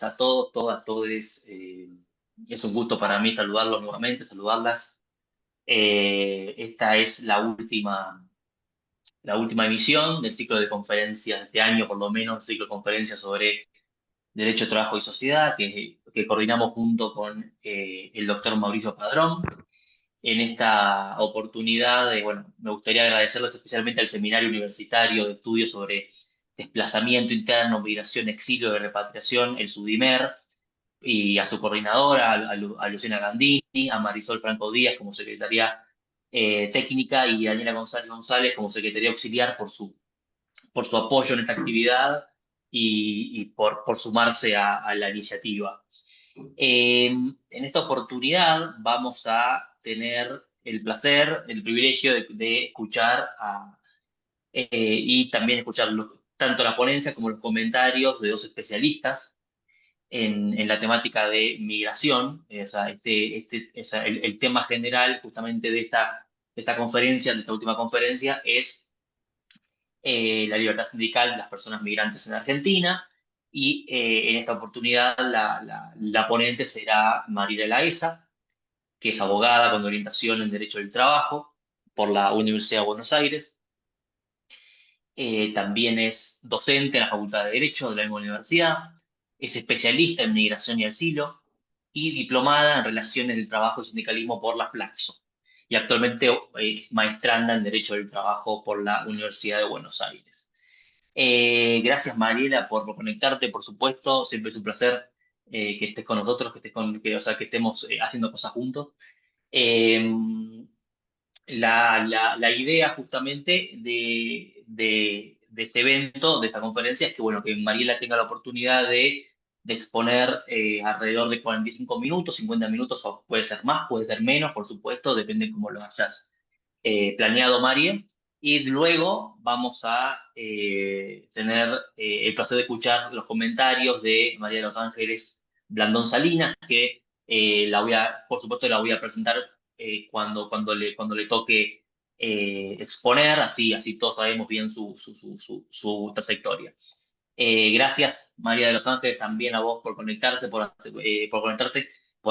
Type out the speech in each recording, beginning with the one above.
a todos, todas, todes. Es un gusto para mí saludarlos nuevamente, saludarlas. Esta es la última emisión del ciclo de conferencias de este año, por lo menos, ciclo de conferencias sobre Derecho, Trabajo y Sociedad, que coordinamos junto con el doctor Mauricio Padrón. En esta oportunidad, bueno, me gustaría agradecerles especialmente al Seminario Universitario de Estudios sobre Desplazamiento Interno, Migración, Exilio y Repatriación, el SUDIMER, y a su coordinadora, a Luciana Gandini, a Marisol Franco Díaz como secretaria técnica y a Daniela González González como secretaria auxiliar por su apoyo en esta actividad y por sumarse a la iniciativa. En esta oportunidad vamos a tener el placer, el privilegio de escuchar y también escuchar tanto la ponencia como los comentarios de dos especialistas en la temática de migración. O sea, el tema general justamente de esta conferencia, de esta última conferencia, es la libertad sindical de las personas migrantes en Argentina. Y en esta oportunidad la ponente será Mariela Laesa, que es abogada con orientación en Derecho del Trabajo por la Universidad de Buenos Aires. También es docente en la Facultad de Derecho de la misma universidad. Es especialista en migración y asilo y diplomada en relaciones del trabajo y sindicalismo por la Flaxo. Y actualmente es maestranda en Derecho del Trabajo por la Universidad de Buenos Aires. Gracias, Mariela, por conectarte, por supuesto. Siempre es un placer que estés con nosotros, o sea, que estemos haciendo cosas juntos. Eh, la idea justamente de este evento, de esta conferencia, es que, bueno, que Mariela tenga la oportunidad de exponer alrededor de 45 minutos, 50 minutos, o puede ser más, puede ser menos, por supuesto, depende cómo lo hayas planeado, María. Y luego vamos a tener el placer de escuchar los comentarios de María de los Ángeles Blandón Salinas, que por supuesto, la voy a presentar cuando le toque exponer, así todos sabemos bien su trayectoria. Gracias, María de los Ángeles, también a vos por conectarte, por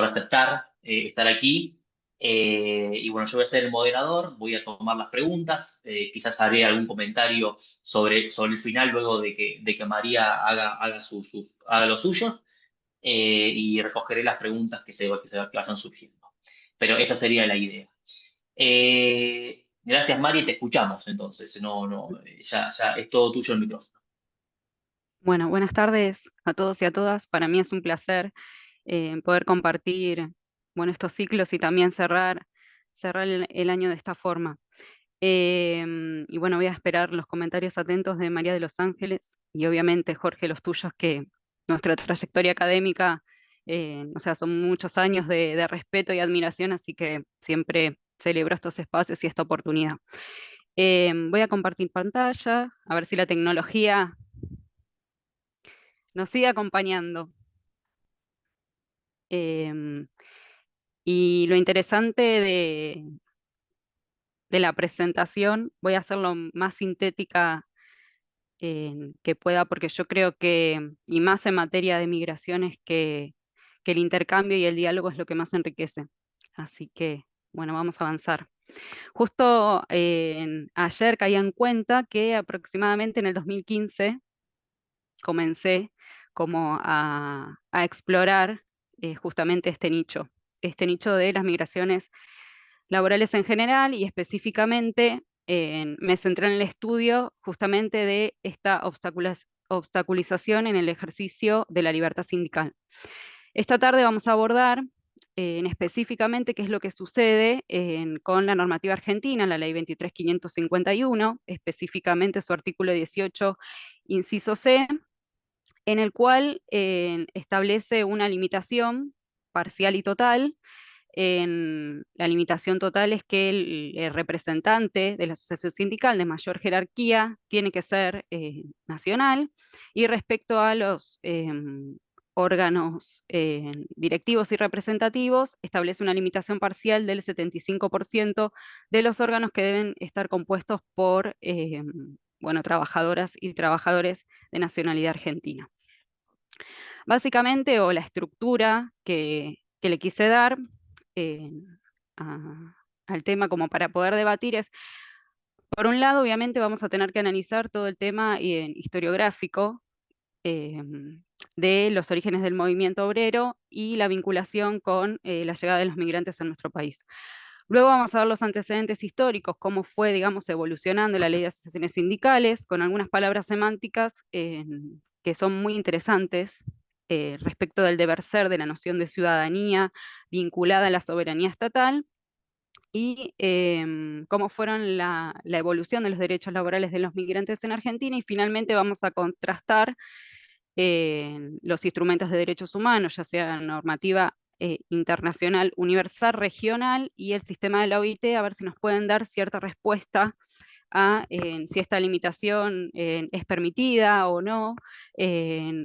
aceptar estar aquí. Y bueno, yo voy a ser el moderador, voy a tomar las preguntas, quizás haré algún comentario sobre el final luego de que María haga lo suyo, y recogeré las preguntas que vayan surgiendo. Pero esa sería la idea. Gracias, Mari, te escuchamos entonces. No, no, ya es todo tuyo el micrófono. Bueno, buenas tardes a todos y a todas. Para mí es un placer poder compartir, bueno, estos ciclos y también cerrar el año de esta forma. Y bueno, voy a esperar los comentarios atentos de María de los Ángeles y obviamente Jorge los tuyos, que nuestra trayectoria académica, o sea, son muchos años de respeto y admiración, así que siempre celebro estos espacios y esta oportunidad. Voy a compartir pantalla, a ver si la tecnología nos sigue acompañando. Em, y lo interesante de la presentación, voy a hacerlo más sintética que pueda, porque yo creo que, y más en materia de migraciones, que el intercambio y el diálogo es lo que más enriquece. Así que, bueno, vamos a avanzar. Justo ayer caí en cuenta que aproximadamente en el 2015 comencé como a explorar justamente este nicho de las migraciones laborales en general y específicamente me centré en el estudio justamente de esta obstaculización en el ejercicio de la libertad sindical. Esta tarde vamos a abordar específicamente qué es lo que sucede con la normativa argentina, la ley 23.551, específicamente su artículo 18, inciso C, en el cual establece una limitación parcial y total. La limitación total es que el representante de la asociación sindical de mayor jerarquía tiene que ser nacional, y respecto a los órganos directivos y representativos, establece una limitación parcial del 75% de los órganos que deben estar compuestos por bueno, trabajadoras y trabajadores de nacionalidad argentina. Básicamente, o la estructura que le quise dar eh, al tema como para poder debatir es, por un lado, obviamente vamos a tener que analizar todo el tema historiográfico eh, de los orígenes del movimiento obrero y la vinculación con la llegada de los migrantes a nuestro país. Luego vamos a ver los antecedentes históricos, cómo fue, digamos, evolucionando la ley de asociaciones sindicales, con algunas palabras semánticas que son muy interesantes respecto del deber ser, de la noción de ciudadanía vinculada a la soberanía estatal, y cómo fueron la evolución de los derechos laborales de los migrantes en Argentina, y finalmente vamos a contrastar los instrumentos de derechos humanos, ya sea normativa internacional, universal, regional y el sistema de la OIT, a ver si nos pueden dar cierta respuesta a si esta limitación es permitida o no,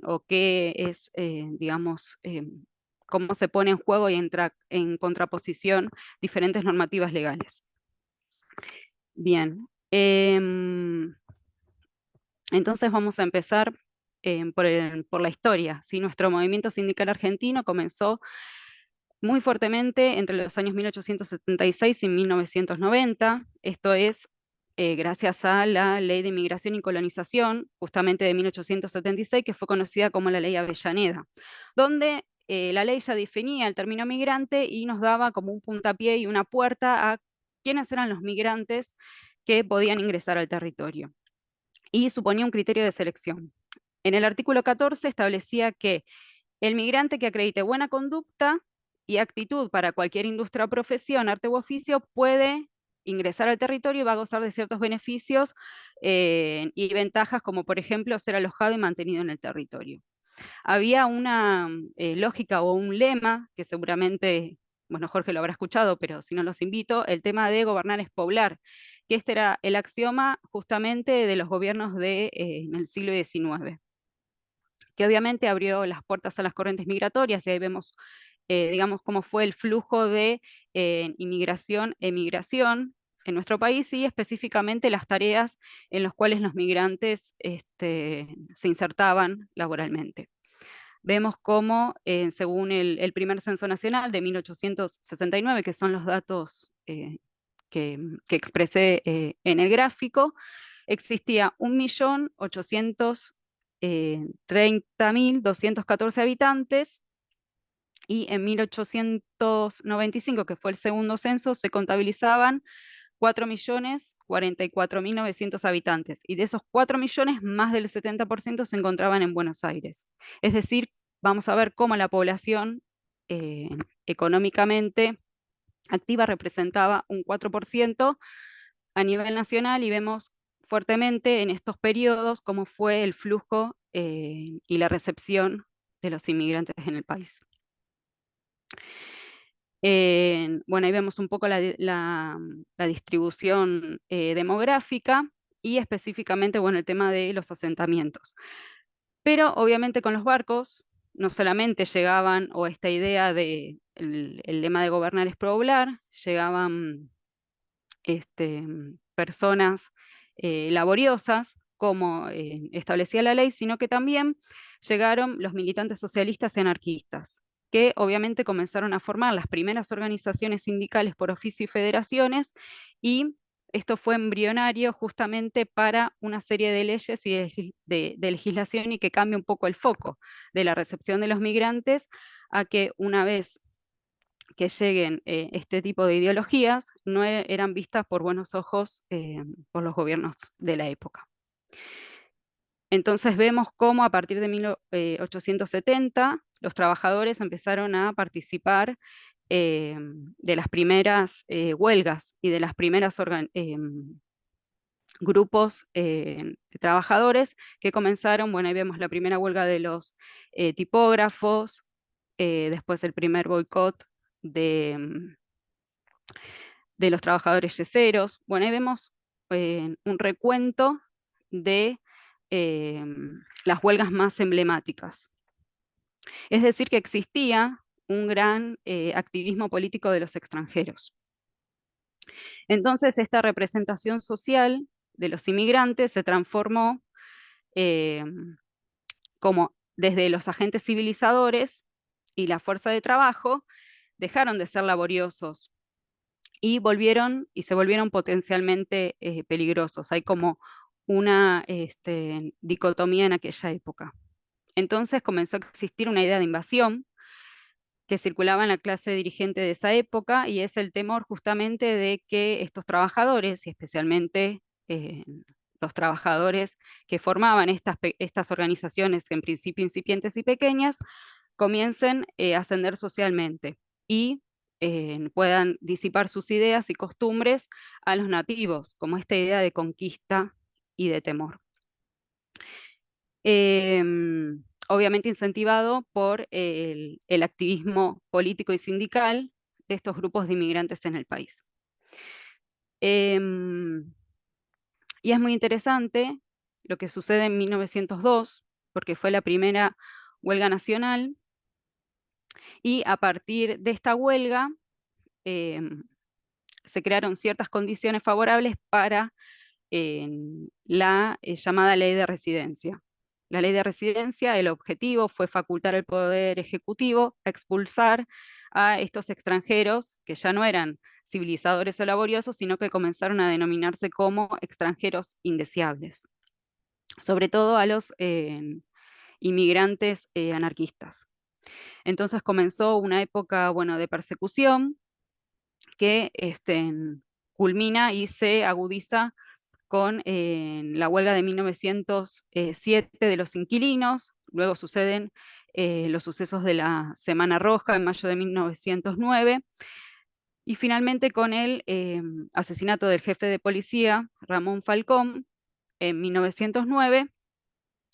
o qué es, digamos, cómo se pone en juego y entra en contraposición diferentes normativas legales. Bien, entonces vamos a empezar por la historia. ¿Sí? Nuestro movimiento sindical argentino comenzó muy fuertemente entre los años 1876 y 1990. Esto es gracias a la Ley de Inmigración y Colonización, justamente de 1876, que fue conocida como la Ley Avellaneda, donde la ley ya definía el término migrante y nos daba como un puntapié y una puerta a quiénes eran los migrantes que podían ingresar al territorio, y suponía un criterio de selección. En el artículo 14 establecía que el migrante que acredite buena conducta y actitud para cualquier industria o profesión, arte u oficio, puede ingresar al territorio y va a gozar de ciertos beneficios y ventajas, como por ejemplo ser alojado y mantenido en el territorio. Había una lógica o un lema que seguramente, bueno, Jorge lo habrá escuchado, pero si no los invito, el tema de gobernar es poblar, que este era el axioma justamente de los gobiernos en el siglo XIX, que obviamente abrió las puertas a las corrientes migratorias, y ahí vemos, digamos, cómo fue el flujo de inmigración, emigración en nuestro país, y específicamente las tareas en las cuales los migrantes se insertaban laboralmente. Vemos cómo, según el primer censo nacional de 1869, que son los datos que expresé en el gráfico, existía 1.830.214 habitantes, y en 1895, que fue el segundo censo, se contabilizaban 4.044.900 habitantes, y de esos 4 millones, más del 70% se encontraban en Buenos Aires. Es decir, vamos a ver cómo la población eh, económicamente activa representaba un 4% a nivel nacional, y vemos fuertemente en estos periodos cómo fue el flujo y la recepción de los inmigrantes en el país. Bueno, ahí vemos un poco la distribución demográfica, y específicamente, bueno, el tema de los asentamientos. Pero obviamente con los barcos no solamente llegaban, o esta idea de el lema de gobernar es poblar, llegaban personas laboriosas, como establecía la ley, sino que también llegaron los militantes socialistas y anarquistas, que obviamente comenzaron a formar las primeras organizaciones sindicales por oficio y federaciones, y esto fue embrionario justamente para una serie de leyes y de legislación, y que cambia un poco el foco de la recepción de los migrantes a que, una vez que lleguen este tipo de ideologías, no eran vistas por buenos ojos por los gobiernos de la época. Entonces vemos cómo a partir de 1870 los trabajadores empezaron a participar de las primeras huelgas y de las primeras grupos de trabajadores que comenzaron. Bueno, ahí vemos la primera huelga de los tipógrafos, después el primer boicot de, de los trabajadores yeseros. Bueno, ahí vemos un recuento de las huelgas más emblemáticas. Es decir, que existía un gran activismo político de los extranjeros. Entonces, esta representación social de los inmigrantes se transformó como desde los agentes civilizadores y la fuerza de trabajo, dejaron de ser laboriosos y se volvieron potencialmente peligrosos. Hay como una dicotomía en aquella época. Entonces comenzó a existir una idea de invasión que circulaba en la clase dirigente de esa época, y es el temor justamente de que estos trabajadores, y especialmente los trabajadores que formaban estas organizaciones, en principio incipientes y pequeñas, comiencen a ascender socialmente y puedan disipar sus ideas y costumbres a los nativos, como esta idea de conquista y de temor. Obviamente incentivado por el activismo político y sindical de estos grupos de inmigrantes en el país. Em, y es muy interesante lo que sucede en 1902, porque fue la primera huelga nacional, y a partir de esta huelga se crearon ciertas condiciones favorables para la llamada ley de residencia. La ley de residencia, el objetivo fue facultar al Poder Ejecutivo a expulsar a estos extranjeros que ya no eran civilizadores o laboriosos, sino que comenzaron a denominarse como extranjeros indeseables, sobre todo a los inmigrantes anarquistas. Entonces comenzó una época, bueno, de persecución que culmina y se agudiza con la huelga de 1907 de los inquilinos. Luego suceden los sucesos de la Semana Roja en mayo de 1909, y finalmente con el asesinato del jefe de policía, Ramón Falcón, en 1909,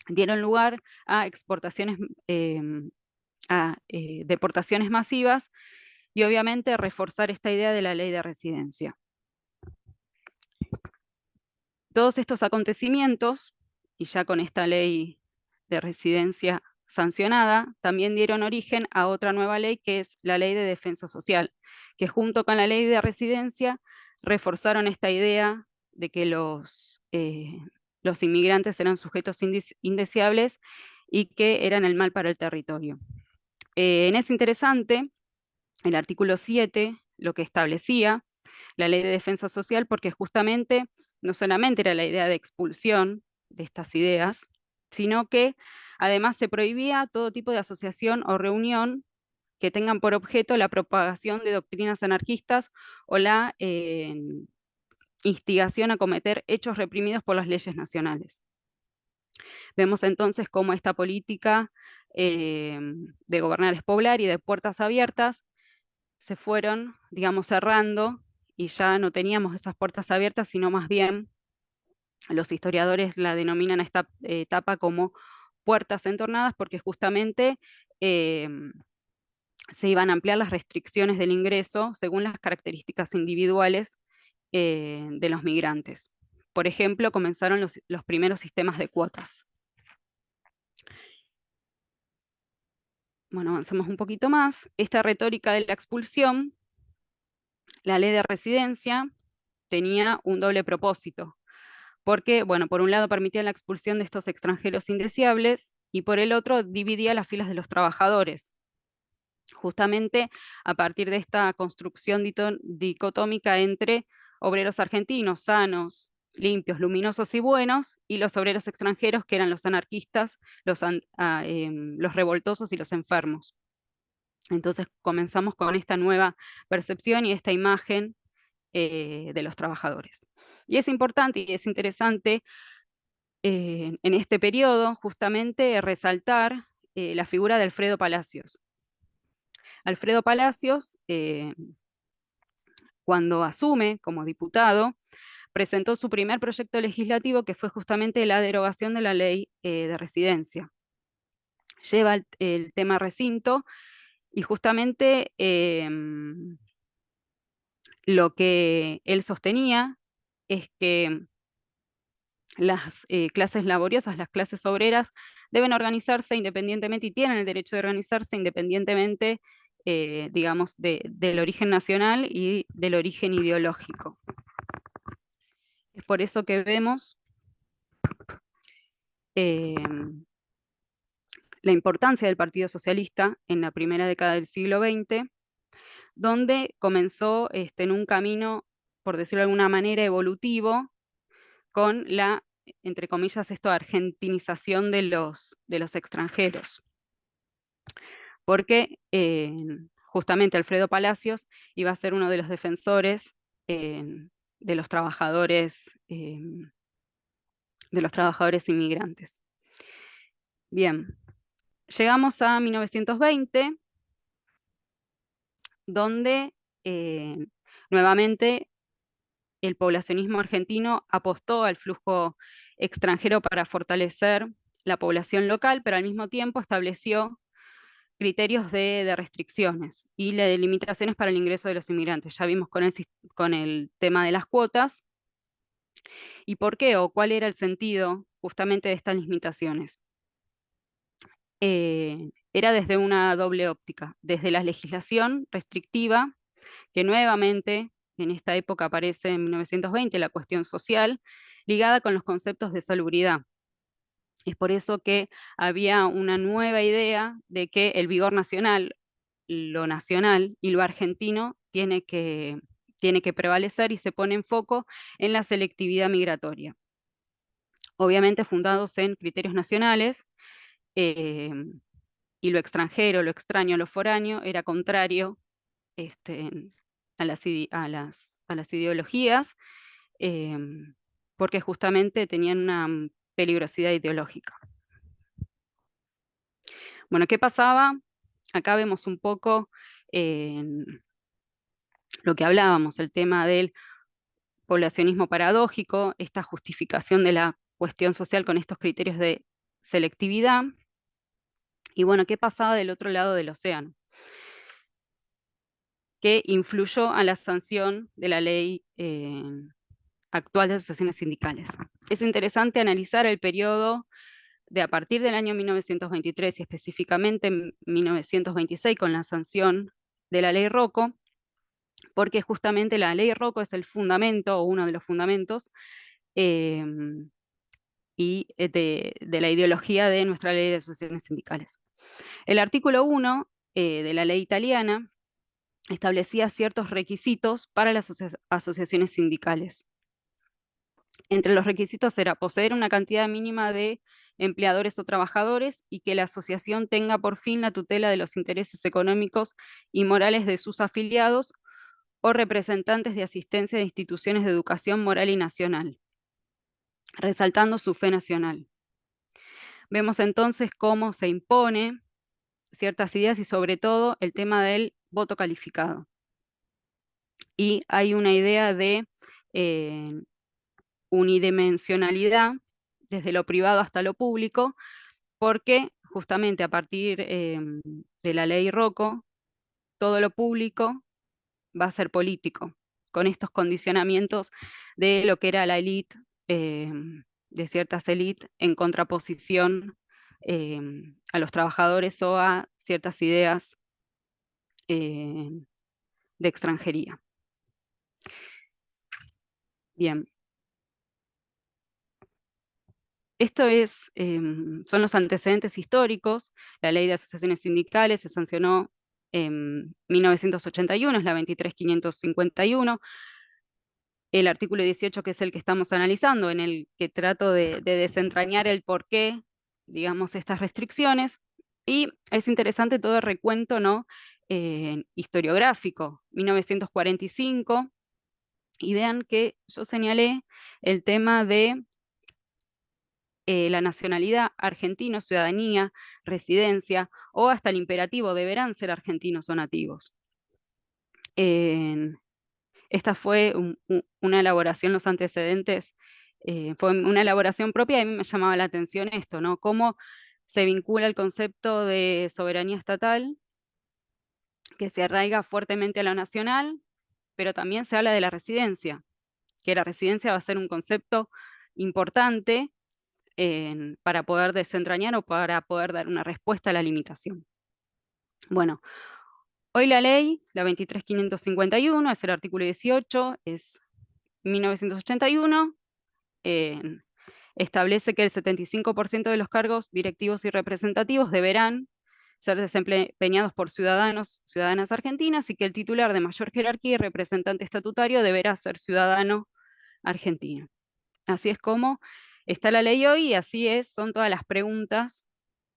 dieron lugar a exportaciones, deportaciones masivas, y obviamente reforzar esta idea de la ley de residencia. Todos estos acontecimientos, y ya con esta ley de residencia sancionada, también dieron origen a otra nueva ley, que es la Ley de Defensa Social, que junto con la ley de residencia reforzaron esta idea de que los inmigrantes eran sujetos indeseables y que eran el mal para el territorio. Es interesante el artículo 7, lo que establecía la Ley de Defensa Social, porque justamente no solamente era la idea de expulsión de estas ideas, sino que además se prohibía todo tipo de asociación o reunión que tengan por objeto la propagación de doctrinas anarquistas o la instigación a cometer hechos reprimidos por las leyes nacionales. Vemos entonces cómo esta política de gobernar es poblar y de puertas abiertas se fueron, digamos, cerrando, y ya no teníamos esas puertas abiertas, sino más bien los historiadores la denominan a esta etapa como puertas entornadas, porque justamente eh, se iban a ampliar las restricciones del ingreso según las características individuales de los migrantes. Por ejemplo, comenzaron los primeros sistemas de cuotas. Bueno, avanzamos un poquito más. Esta retórica de la expulsión, la ley de residencia, tenía un doble propósito, porque, bueno, por un lado permitía la expulsión de estos extranjeros indeseables, y por el otro dividía las filas de los trabajadores. Justamente a partir de esta construcción dicotómica entre obreros argentinos sanos, limpios, luminosos y buenos, y los obreros extranjeros, que eran los anarquistas, los revoltosos y los enfermos. Entonces comenzamos con esta nueva percepción y esta imagen de los trabajadores. Y es importante y es interesante en este periodo justamente resaltar la figura de Alfredo Palacios. Alfredo Palacios, cuando asume como diputado, presentó su primer proyecto legislativo, que fue justamente la derogación de la ley de residencia. Lleva el tema recinto, y justamente lo que él sostenía es que las clases laboriosas, las clases obreras, deben organizarse independientemente, y tienen el derecho de organizarse independientemente, digamos, del origen nacional y del origen ideológico. Es por eso que vemos la importancia del Partido Socialista en la primera década del siglo XX, donde comenzó en un camino, por decirlo de alguna manera, evolutivo, con la, entre comillas, argentinización de los extranjeros. Porque justamente Alfredo Palacios iba a ser uno de los defensores de los trabajadores inmigrantes. Bien, llegamos a 1920, donde nuevamente el poblacionismo argentino apostó al flujo extranjero para fortalecer la población local, pero al mismo tiempo estableció criterios de restricciones y de limitaciones para el ingreso de los inmigrantes. Ya vimos con el tema de las cuotas. ¿Y por qué o cuál era el sentido justamente de estas limitaciones? Era desde una doble óptica, desde la legislación restrictiva, que nuevamente en esta época aparece en 1920 la cuestión social, ligada con los conceptos de salubridad. Es por eso que había una nueva idea de que el vigor nacional, lo nacional y lo argentino tiene que prevalecer, y se pone en foco en la selectividad migratoria. Obviamente fundados en criterios nacionales, y lo extranjero, lo extraño, lo foráneo era contrario a las ideologías, porque justamente tenían una peligrosidad ideológica. Bueno, ¿qué pasaba? Acá vemos un poco lo que hablábamos, el tema del poblacionismo paradójico, esta justificación de la cuestión social con estos criterios de selectividad. Y bueno, ¿qué pasaba del otro lado del océano? Que influyó a la sanción de la ley actual de asociaciones sindicales. Es interesante analizar el periodo de a partir del año 1923 y específicamente en 1926 con la sanción de la ley Rocco, porque justamente la ley Rocco es el fundamento o uno de los fundamentos eh, de la ideología de nuestra ley de asociaciones sindicales. El artículo 1 de la ley italiana establecía ciertos requisitos para las asociaciones sindicales. Entre los requisitos era poseer una cantidad mínima de empleadores o trabajadores y que la asociación tenga por fin la tutela de los intereses económicos y morales de sus afiliados o representantes de asistencia de instituciones de educación moral y nacional, resaltando su fe nacional. Vemos entonces cómo se impone ciertas ideas y sobre todo el tema del voto calificado. Y hay una idea de unidimensionalidad desde lo privado hasta lo público, porque justamente a partir de la ley Rocco, todo lo público va a ser político, con estos condicionamientos de lo que era la élite, de ciertas élites, en contraposición a los trabajadores o a ciertas ideas de extranjería. Bien. Esto son los antecedentes históricos. La ley de asociaciones sindicales se sancionó en 1981, es la 23.551. El artículo 18, que es el que estamos analizando, en el que trato de desentrañar el porqué, digamos, estas restricciones. Y es interesante todo el recuento, ¿no? Historiográfico, 1945, y vean que yo señalé el tema de la nacionalidad, argentino, ciudadanía, residencia, o hasta el imperativo, deberán ser argentinos o nativos. Esta fue una elaboración, los antecedentes, fue una elaboración propia, y a mí me llamaba la atención esto, ¿no? Cómo se vincula el concepto de soberanía estatal, que se arraiga fuertemente a lo nacional, pero también se habla de la residencia, que la residencia va a ser un concepto importante para poder desentrañar o para poder dar una respuesta a la limitación. Bueno, hoy la ley, la 23.551, es el artículo 18, es 1981, establece que el 75% de los cargos directivos y representativos deberán ser desempeñados por ciudadanas argentinas y que el titular de mayor jerarquía y representante estatutario deberá ser ciudadano argentino. Así es como está la ley hoy y así son todas las preguntas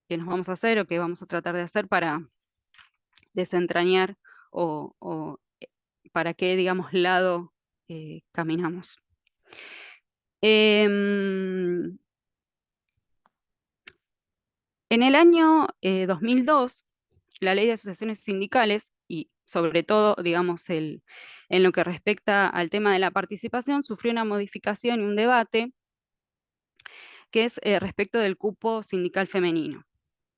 que nos vamos a hacer o que vamos a tratar de hacer para desentrañar o para qué, digamos, lado caminamos. En el año 2002, la ley de asociaciones sindicales y sobre todo, digamos, en lo que respecta al tema de la participación, sufrió una modificación y un debate que es respecto del cupo sindical femenino.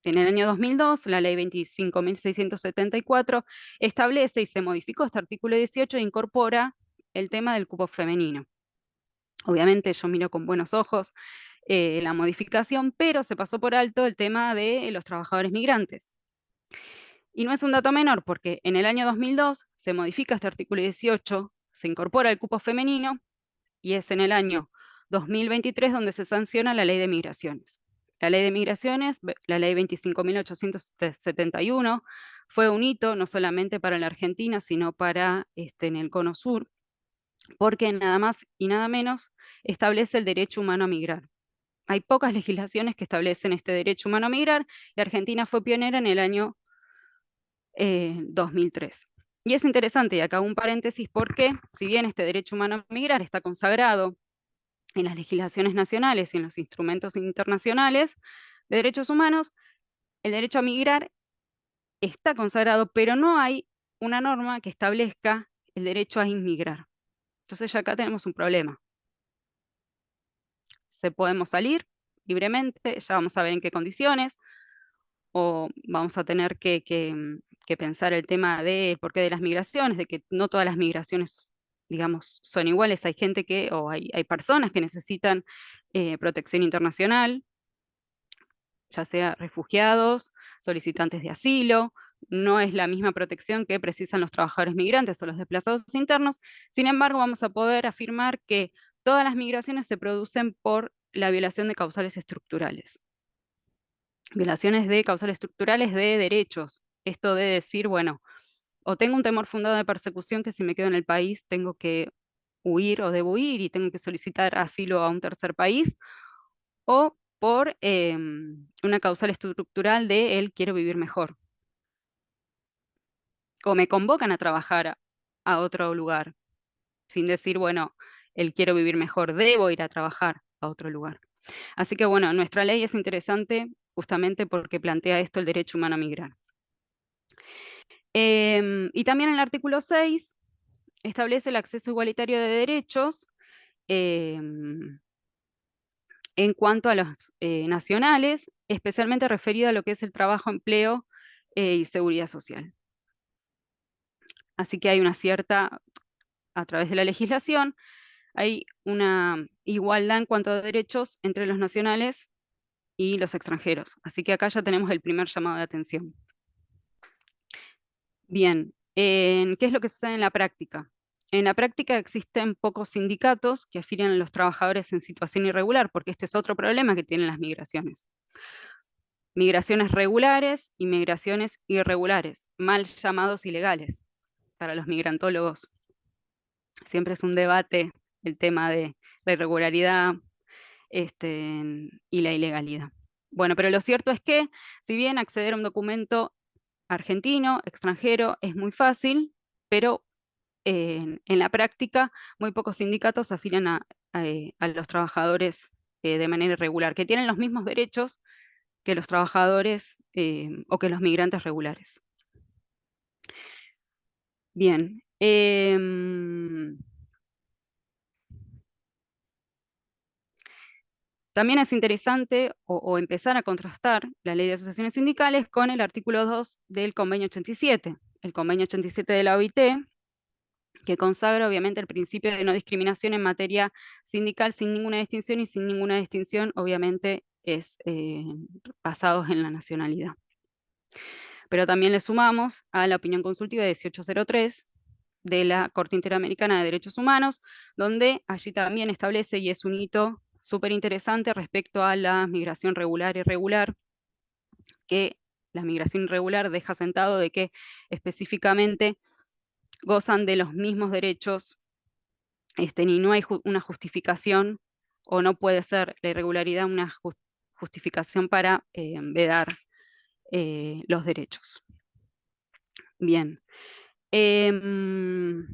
En el año 2002, la ley 25.674 establece y se modificó este artículo 18 e incorpora el tema del cupo femenino. Obviamente yo miro con buenos ojos la modificación, pero se pasó por alto el tema de los trabajadores migrantes. Y no es un dato menor, porque en el año 2002 se modifica este artículo 18, se incorpora el cupo femenino, y es en el año 2023 donde se sanciona la ley de migraciones. La ley de migraciones, la ley 25.871, fue un hito no solamente para la Argentina, sino para en el Cono Sur, porque nada más y nada menos establece el derecho humano a migrar. Hay pocas legislaciones que establecen este derecho humano a migrar, y Argentina fue pionera en el año 2003. Y es interesante, y acá un paréntesis, porque si bien este derecho humano a migrar está consagrado en las legislaciones nacionales y en los instrumentos internacionales de derechos humanos, el derecho a migrar está consagrado, pero no hay una norma que establezca el derecho a inmigrar. Entonces ya acá tenemos un problema. Se podemos salir libremente, ya vamos a ver en qué condiciones, o vamos a tener que pensar el tema del porqué de las migraciones, de que no todas las migraciones, digamos, son iguales. Hay gente o hay personas que necesitan protección internacional, ya sea refugiados, solicitantes de asilo. No es la misma protección que precisan los trabajadores migrantes o los desplazados internos. Sin embargo, vamos a poder afirmar que todas las migraciones se producen por la violación de causales estructurales. Violaciones de causales estructurales de derechos. Esto de decir, bueno, o tengo un temor fundado de persecución que si me quedo en el país tengo que huir o debo huir y tengo que solicitar asilo a un tercer país, o por una causal estructural de él quiero vivir mejor. O me convocan a trabajar a otro lugar, sin decir, bueno, él quiero vivir mejor, debo ir a trabajar a otro lugar. Así que bueno, nuestra ley es interesante justamente porque plantea esto, el derecho humano a migrar. Y también el artículo 6 establece el acceso igualitario de derechos en cuanto a los nacionales, especialmente referido a lo que es el trabajo, empleo y seguridad social. Así que hay una cierta, a través de la legislación, hay una igualdad en cuanto a derechos entre los nacionales y los extranjeros. Así que acá ya tenemos el primer llamado de atención. Bien, ¿qué es lo que sucede en la práctica? En la práctica existen pocos sindicatos que afilian a los trabajadores en situación irregular, porque este es otro problema que tienen las migraciones. Migraciones regulares y migraciones irregulares, mal llamados ilegales para los migrantólogos. Siempre es un debate el tema de la irregularidad y la ilegalidad. Bueno, pero lo cierto es que, si bien acceder a un documento argentino, extranjero, es muy fácil, pero en la práctica muy pocos sindicatos afilian a los trabajadores de manera irregular, que tienen los mismos derechos que los trabajadores o que los migrantes regulares. Bien. También es interesante o empezar a contrastar la ley de asociaciones sindicales con el artículo 2 del convenio 87. El convenio 87 de la OIT, que consagra obviamente el principio de no discriminación en materia sindical sin ninguna distinción, y sin ninguna distinción obviamente es basados en la nacionalidad. Pero también le sumamos a la opinión consultiva 1803 de la Corte Interamericana de Derechos Humanos, donde allí también establece, y es un hito súper interesante respecto a la migración regular e irregular, que la migración irregular deja sentado de que específicamente gozan de los mismos derechos, y no hay una justificación, o no puede ser la irregularidad una justificación para vedar los derechos. Bien. Em,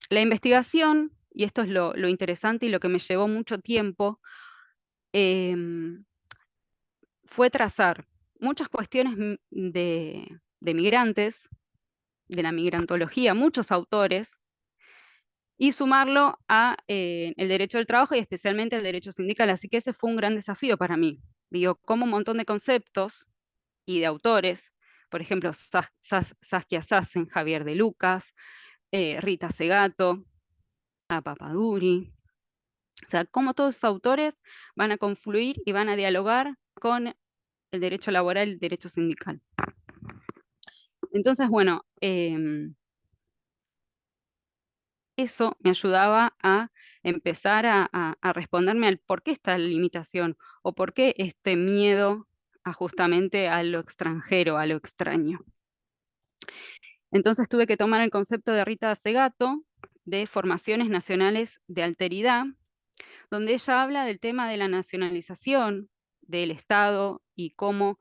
la investigación, y esto es lo interesante y lo que me llevó mucho tiempo, em, fue trazar muchas cuestiones de migrantes, de la migrantología, muchos autores, y sumarlo a el derecho del trabajo y especialmente el derecho sindical. Así que ese fue un gran desafío para mí. Digo, como un montón de conceptos y de autores, por ejemplo, Saskia Sassen, Javier de Lucas, Rita Segato, a Papaduri, o sea, cómo todos esos autores van a confluir y van a dialogar con el derecho laboral y el derecho sindical. Entonces, bueno, eso me ayudaba a empezar a responderme al por qué esta limitación o por qué este miedo a justamente a lo extranjero, a lo extraño. Entonces tuve que tomar el concepto de Rita Segato de formaciones nacionales de alteridad, donde ella habla del tema de la nacionalización del Estado y cómo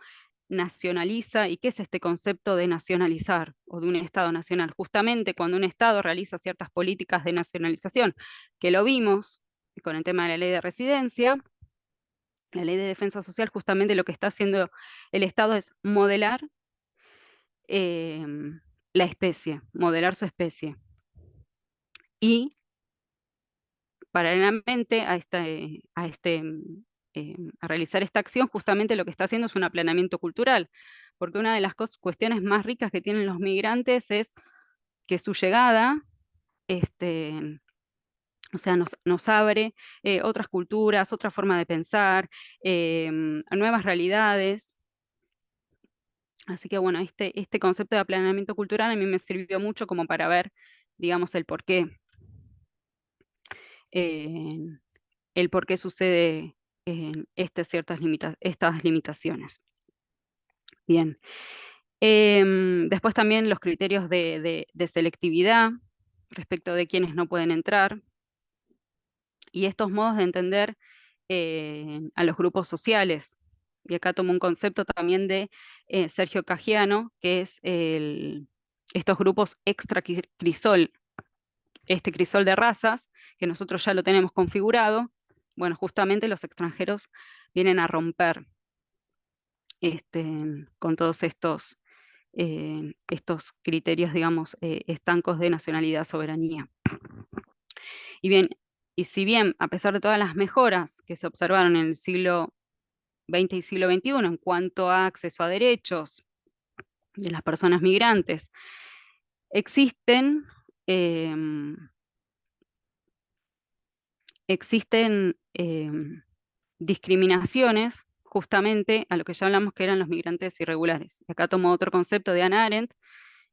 nacionaliza y qué es este concepto de nacionalizar o de un Estado nacional. Justamente cuando un Estado realiza ciertas políticas de nacionalización, que lo vimos con el tema de la ley de residencia, la ley de defensa social, justamente lo que está haciendo el Estado es modelar eh, la especie, modelar su especie. Y paralelamente a realizar esta acción, justamente lo que está haciendo es un aplanamiento cultural, porque una de las cuestiones más ricas que tienen los migrantes es que su llegada, o sea, nos abre otras culturas, otra forma de pensar, a nuevas realidades. Así que bueno, este concepto de aplanamiento cultural a mí me sirvió mucho como para ver, digamos, eh, el por qué sucede estas limitaciones. Bien. Después también los criterios de selectividad respecto de quienes no pueden entrar y estos modos de entender a los grupos sociales. Y acá tomo un concepto también de Sergio Caggiano, que es estos grupos extra crisol, este crisol de razas, que nosotros ya lo tenemos configurado. Bueno, justamente los extranjeros vienen a romper con todos estos criterios, digamos, estancos de nacionalidad, soberanía. Y bien, y si bien, a pesar de todas las mejoras que se observaron en el siglo XX y siglo XXI en cuanto a acceso a derechos de las personas migrantes, existen, discriminaciones justamente a lo que ya hablamos que eran los migrantes irregulares. Y acá tomo otro concepto de Hannah Arendt,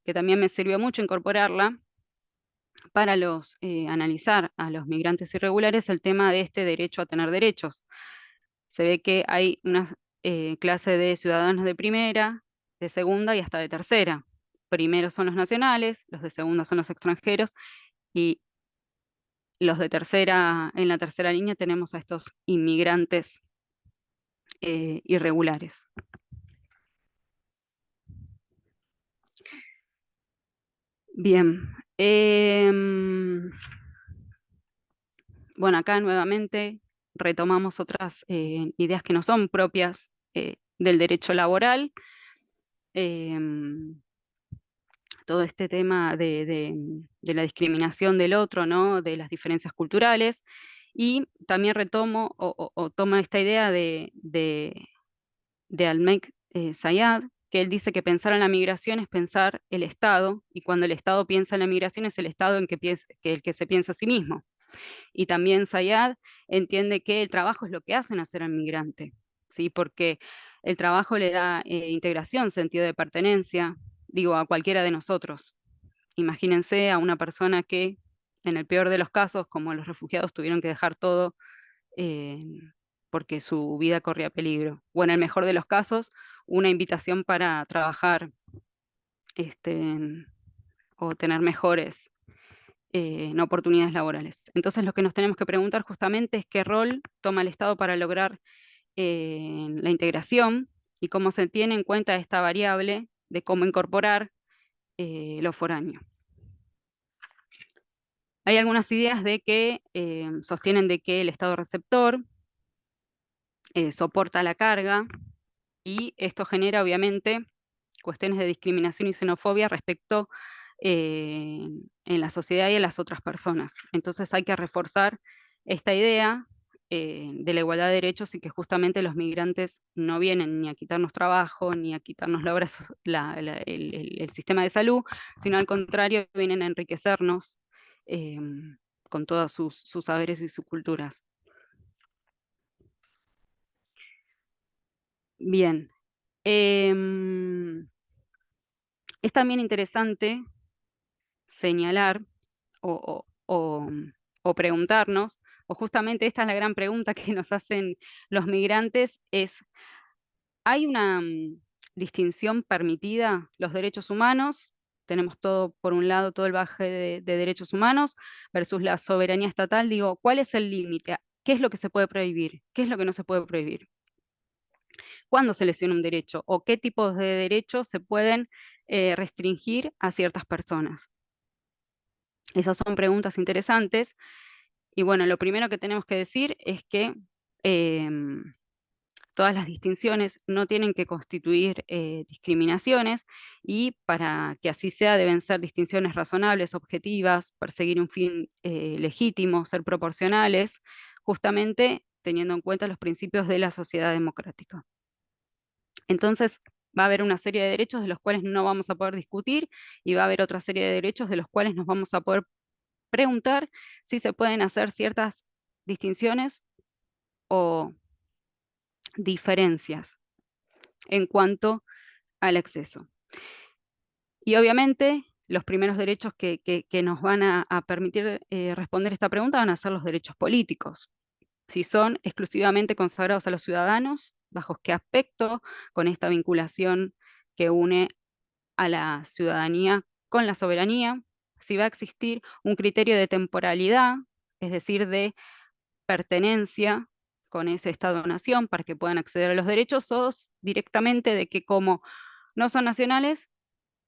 que también me sirvió mucho incorporarla para analizar a los migrantes irregulares el tema de este derecho a tener derechos. Se ve que hay una clase de ciudadanos de primera, de segunda y hasta de tercera. Primero son los nacionales, los de segunda son los extranjeros, y los de tercera, en la tercera línea tenemos a estos inmigrantes irregulares. Bien. Bueno, acá nuevamente retomamos otras ideas que no son propias del derecho laboral. Em, Todo este tema de la discriminación del otro, ¿no? De las diferencias culturales. Y también retomo o tomo esta idea de Almek Sayad, que él dice que pensar en la migración es pensar el Estado, y cuando el Estado piensa en la migración es el Estado en el que se piensa a sí mismo. Y también Sayad entiende que el trabajo es lo que hacen hacer al migrante, ¿sí? Porque el trabajo le da integración, sentido de pertenencia, digo, a cualquiera de nosotros. Imagínense a una persona que, en el peor de los casos, como los refugiados tuvieron que dejar todo eh, porque su vida corría peligro. O en el mejor de los casos, una invitación para trabajar este, o tener mejores oportunidades laborales. Entonces, lo que nos tenemos que preguntar justamente es qué rol toma el Estado para lograr la integración y cómo se tiene en cuenta esta variable de cómo incorporar lo foráneo. Hay algunas ideas de que sostienen de que el Estado receptor soporta la carga y esto genera obviamente cuestiones de discriminación y xenofobia respecto en la sociedad y en las otras personas. Entonces hay que reforzar esta idea de la igualdad de derechos y que justamente los migrantes no vienen ni a quitarnos trabajo, ni a quitarnos el sistema de salud, sino al contrario, vienen a enriquecernos eh, con todos sus saberes y sus culturas. Bien. Es también interesante señalar o preguntarnos, o justamente esta es la gran pregunta que nos hacen los migrantes, es, ¿hay una distinción permitida? Los derechos humanos, tenemos todo, por un lado, todo el baje de derechos humanos versus la soberanía estatal, digo, ¿cuál es el límite? ¿Qué es lo que se puede prohibir? ¿Qué es lo que no se puede prohibir? ¿Cuándo se lesiona un derecho? ¿O qué tipos de derechos se pueden restringir a ciertas personas? Esas son preguntas interesantes. Y bueno, lo primero que tenemos que decir es que em, todas las distinciones no tienen que constituir discriminaciones y para que así sea deben ser distinciones razonables, objetivas, perseguir un fin legítimo, ser proporcionales, justamente teniendo en cuenta los principios de la sociedad democrática. Entonces, va a haber una serie de derechos de los cuales no vamos a poder discutir y va a haber otra serie de derechos de los cuales nos vamos a poder preguntar si se pueden hacer ciertas distinciones o diferencias en cuanto al acceso. Y obviamente los primeros derechos que nos van a permitir responder esta pregunta van a ser los derechos políticos. Si son exclusivamente consagrados a los ciudadanos, bajo qué aspecto, con esta vinculación que une a la ciudadanía con la soberanía, si va a existir un criterio de temporalidad, es decir, de pertenencia con ese Estado-nación para que puedan acceder a los derechos, o directamente de que como no son nacionales,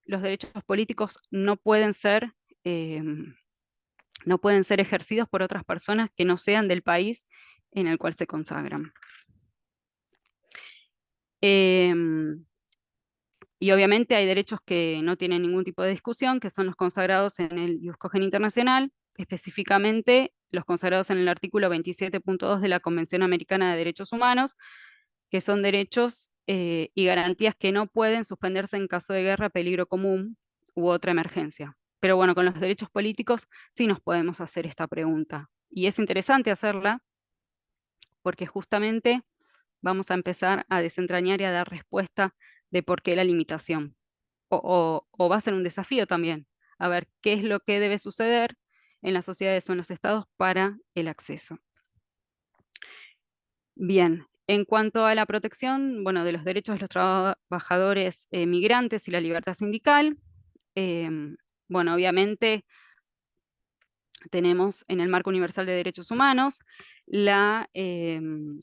los derechos políticos eh, no pueden ser ejercidos por otras personas que no sean del país en el cual se consagran. Y obviamente hay derechos que no tienen ningún tipo de discusión, que son los consagrados en el Ius Cogen Internacional, específicamente los consagrados en el artículo 27.2 de la Convención Americana de Derechos Humanos, que son derechos y garantías que no pueden suspenderse en caso de guerra, peligro común u otra emergencia. Pero bueno, con los derechos políticos sí nos podemos hacer esta pregunta. Y es interesante hacerla porque justamente vamos a empezar a desentrañar y a dar respuesta de por qué la limitación. O va a ser un desafío también, a ver qué es lo que debe suceder en las sociedades o en los estados para el acceso. Bien, en cuanto a la protección, bueno, de los derechos de los trabajadores migrantes y la libertad sindical, bueno, obviamente tenemos en el Marco Universal de Derechos Humanos la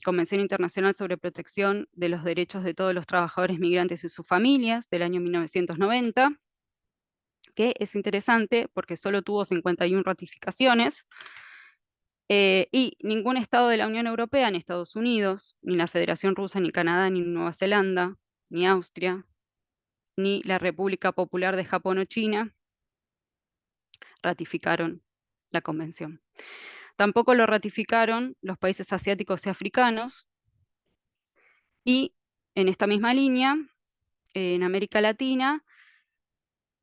Convención Internacional sobre Protección de los Derechos de todos los trabajadores migrantes y sus familias del año 1990, que es interesante porque solo tuvo 51 ratificaciones, y ningún estado de la Unión Europea, ni Estados Unidos, ni la Federación Rusa, ni Canadá, ni Nueva Zelanda, ni Austria, ni la República Popular de Japón o China ratificaron la convención. Tampoco lo ratificaron los países asiáticos y africanos, y en esta misma línea, en América Latina,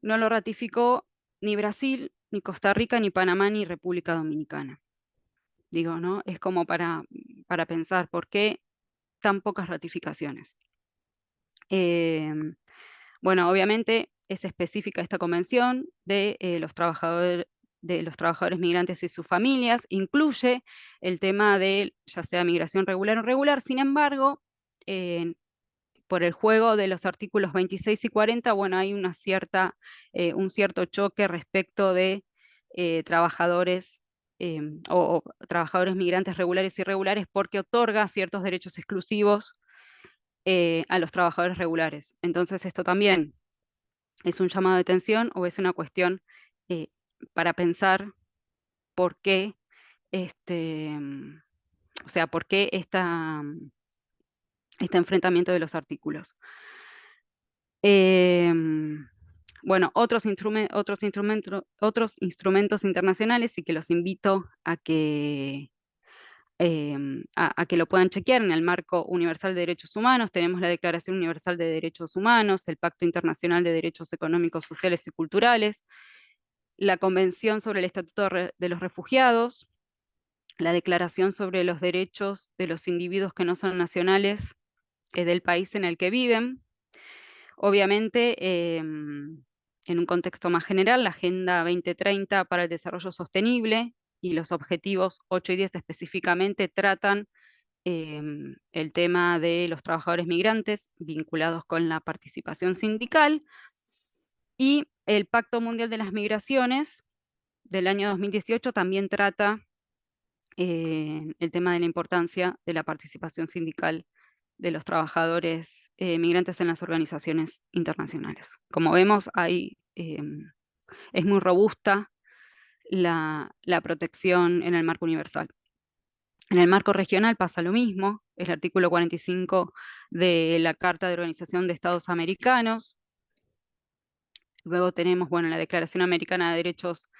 no lo ratificó ni Brasil, ni Costa Rica, ni Panamá, ni República Dominicana. Digo, ¿no? Es como para pensar por qué tan pocas ratificaciones. Bueno, obviamente es específica esta convención de los trabajadores de los trabajadores migrantes y sus familias, incluye el tema de ya sea migración regular o irregular. Sin embargo, por el juego de los artículos 26 y 40, bueno, hay un cierto choque respecto de trabajadores o trabajadores migrantes regulares y irregulares, porque otorga ciertos derechos exclusivos a los trabajadores regulares. Entonces esto también es un llamado de atención o es una cuestión eh, para pensar por qué, o sea, por qué este enfrentamiento de los artículos. Bueno, otros instrumentos internacionales y que los invito a que lo puedan chequear en el marco universal de derechos humanos. Tenemos la Declaración Universal de Derechos Humanos, el Pacto Internacional de Derechos Económicos, Sociales y Culturales, la Convención sobre el Estatuto de los Refugiados, la Declaración sobre los Derechos de los Individuos que no son nacionales del país en el que viven. Obviamente, en un contexto más general, la Agenda 2030 para el Desarrollo Sostenible y los objetivos 8 y 10 específicamente tratan el tema de los trabajadores migrantes vinculados con la participación sindical, y el Pacto Mundial de las Migraciones del año 2018 también trata el tema de la importancia de la participación sindical de los trabajadores migrantes en las organizaciones internacionales. Como vemos, es muy robusta la protección en el marco universal. En el marco regional pasa lo mismo, el artículo 45 de la Carta de Organización de Estados Americanos. Luego tenemos, bueno, la Declaración Americana de Derechos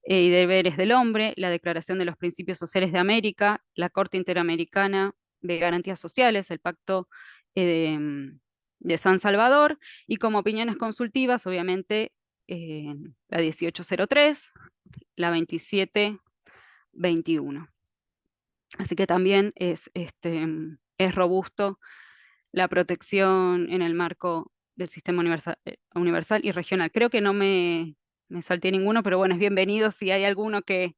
y Deberes del Hombre, la Declaración de los Principios Sociales de América, la Corte Interamericana de Garantías Sociales, el Pacto de San Salvador, y como opiniones consultivas, obviamente, la 1803, la 2721. Así que también es robusto la protección en el marco del sistema universal y regional. Creo que no me salté ninguno, pero bueno, es bienvenido si hay alguno eh,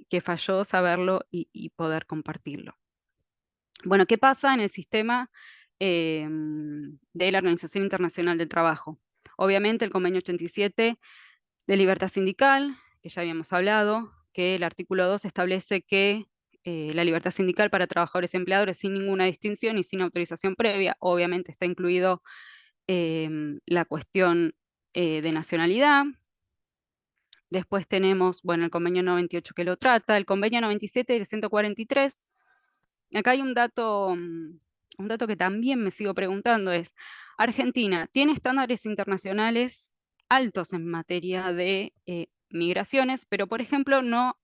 que falló, saberlo y poder compartirlo. Bueno, ¿qué pasa en el sistema de la Organización Internacional del Trabajo? Obviamente el convenio 87 de libertad sindical, que ya habíamos hablado, que el artículo 2 establece que la libertad sindical para trabajadores y empleadores sin ninguna distinción y sin autorización previa. Obviamente está incluido la cuestión de nacionalidad. Después tenemos, bueno, el convenio 98 que lo trata, el convenio 97 y el 143. Acá hay un dato que también me sigo preguntando es, Argentina tiene estándares internacionales altos en materia de migraciones, pero por ejemplo no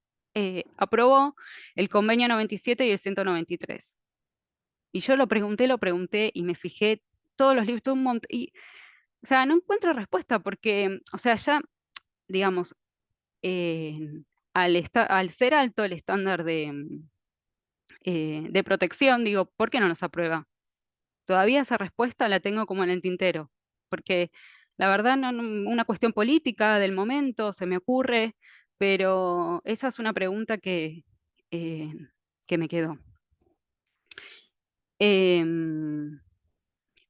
aprobó el convenio 97 y el 193. Y yo lo pregunté y me fijé todos los libros, todo un montón, y, o sea, no encuentro respuesta porque, o sea, ya, digamos, eh, al ser alto el estándar de protección, digo, ¿por qué no nos aprueba? Todavía esa respuesta la tengo como en el tintero, porque la verdad una cuestión política del momento se me ocurre, pero esa es una pregunta eh, que me quedó. Em,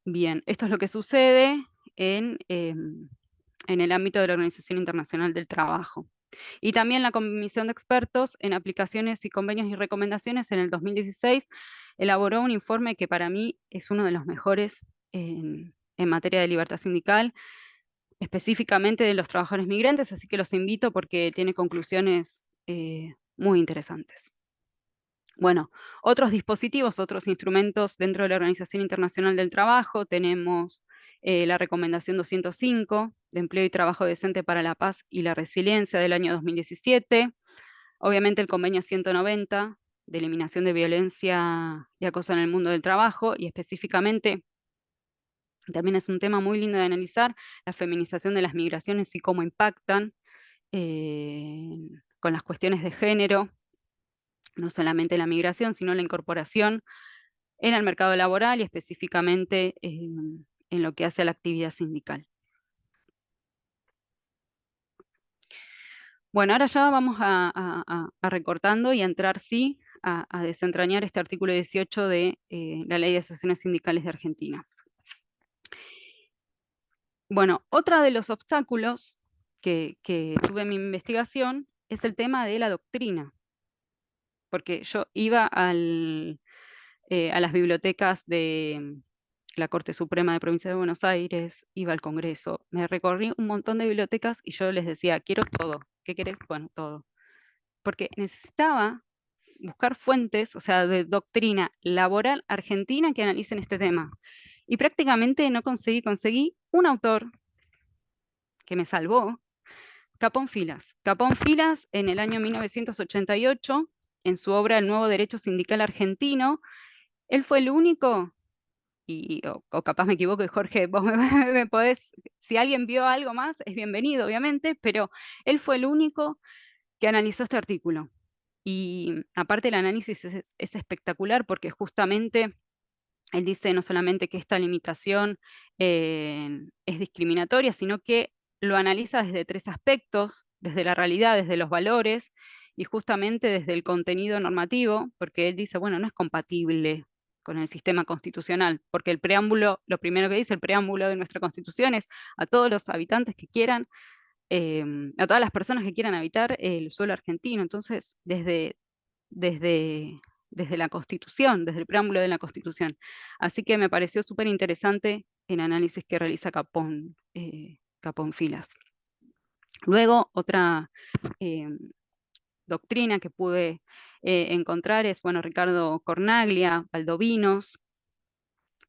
Bien, esto es lo que sucede en el ámbito de la Organización Internacional del Trabajo. Y también la Comisión de Expertos en Aplicaciones y Convenios y Recomendaciones en el 2016 elaboró un informe que para mí es uno de los mejores en materia de libertad sindical, específicamente de los trabajadores migrantes, así que los invito porque tiene conclusiones muy interesantes. Bueno, otros dispositivos, otros instrumentos dentro de la Organización Internacional del Trabajo, tenemos la Recomendación 205 de Empleo y Trabajo Decente para la Paz y la Resiliencia del año 2017, obviamente el Convenio 190 de Eliminación de Violencia y Acoso en el Mundo del Trabajo, y específicamente, también es un tema muy lindo de analizar, la feminización de las migraciones y cómo impactan con las cuestiones de género, no solamente la migración, sino la incorporación en el mercado laboral y específicamente en lo que hace a la actividad sindical. Bueno, ahora ya vamos a recortando y a entrar, sí, a desentrañar este artículo 18 de la Ley de Asociaciones Sindicales de Argentina. Bueno, otro de los obstáculos que tuve en mi investigación es el tema de la doctrina, porque yo iba a las bibliotecas de la Corte Suprema de Provincia de Buenos Aires, iba al Congreso, me recorrí un montón de bibliotecas y yo les decía, quiero todo, ¿qué querés? Bueno, todo. Porque necesitaba buscar fuentes, o sea, de doctrina laboral argentina que analicen este tema. Y prácticamente no conseguí un autor que me salvó, Capón Filas. Capón Filas en el año 1988, en su obra El Nuevo Derecho Sindical Argentino, él fue el único, o capaz me equivoco, y Jorge, vos me podés, si alguien vio algo más, es bienvenido, obviamente, pero él fue el único que analizó este artículo. Y aparte el análisis es espectacular porque justamente él dice no solamente que esta limitación es discriminatoria, sino que lo analiza desde tres aspectos, desde la realidad, desde los valores y justamente desde el contenido normativo, porque él dice, bueno, no es compatible con el sistema constitucional, porque el preámbulo, lo primero que dice el preámbulo de nuestra constitución es a todos los habitantes que quieran, a todas las personas que quieran habitar el suelo argentino. Entonces, desde, desde la Constitución, desde el preámbulo de la Constitución. Así que me pareció súper interesante el análisis que realiza Capón Filas. Luego, otra eh, doctrina que pude encontrar es, bueno, Ricardo Cornaglia, Valdovinos,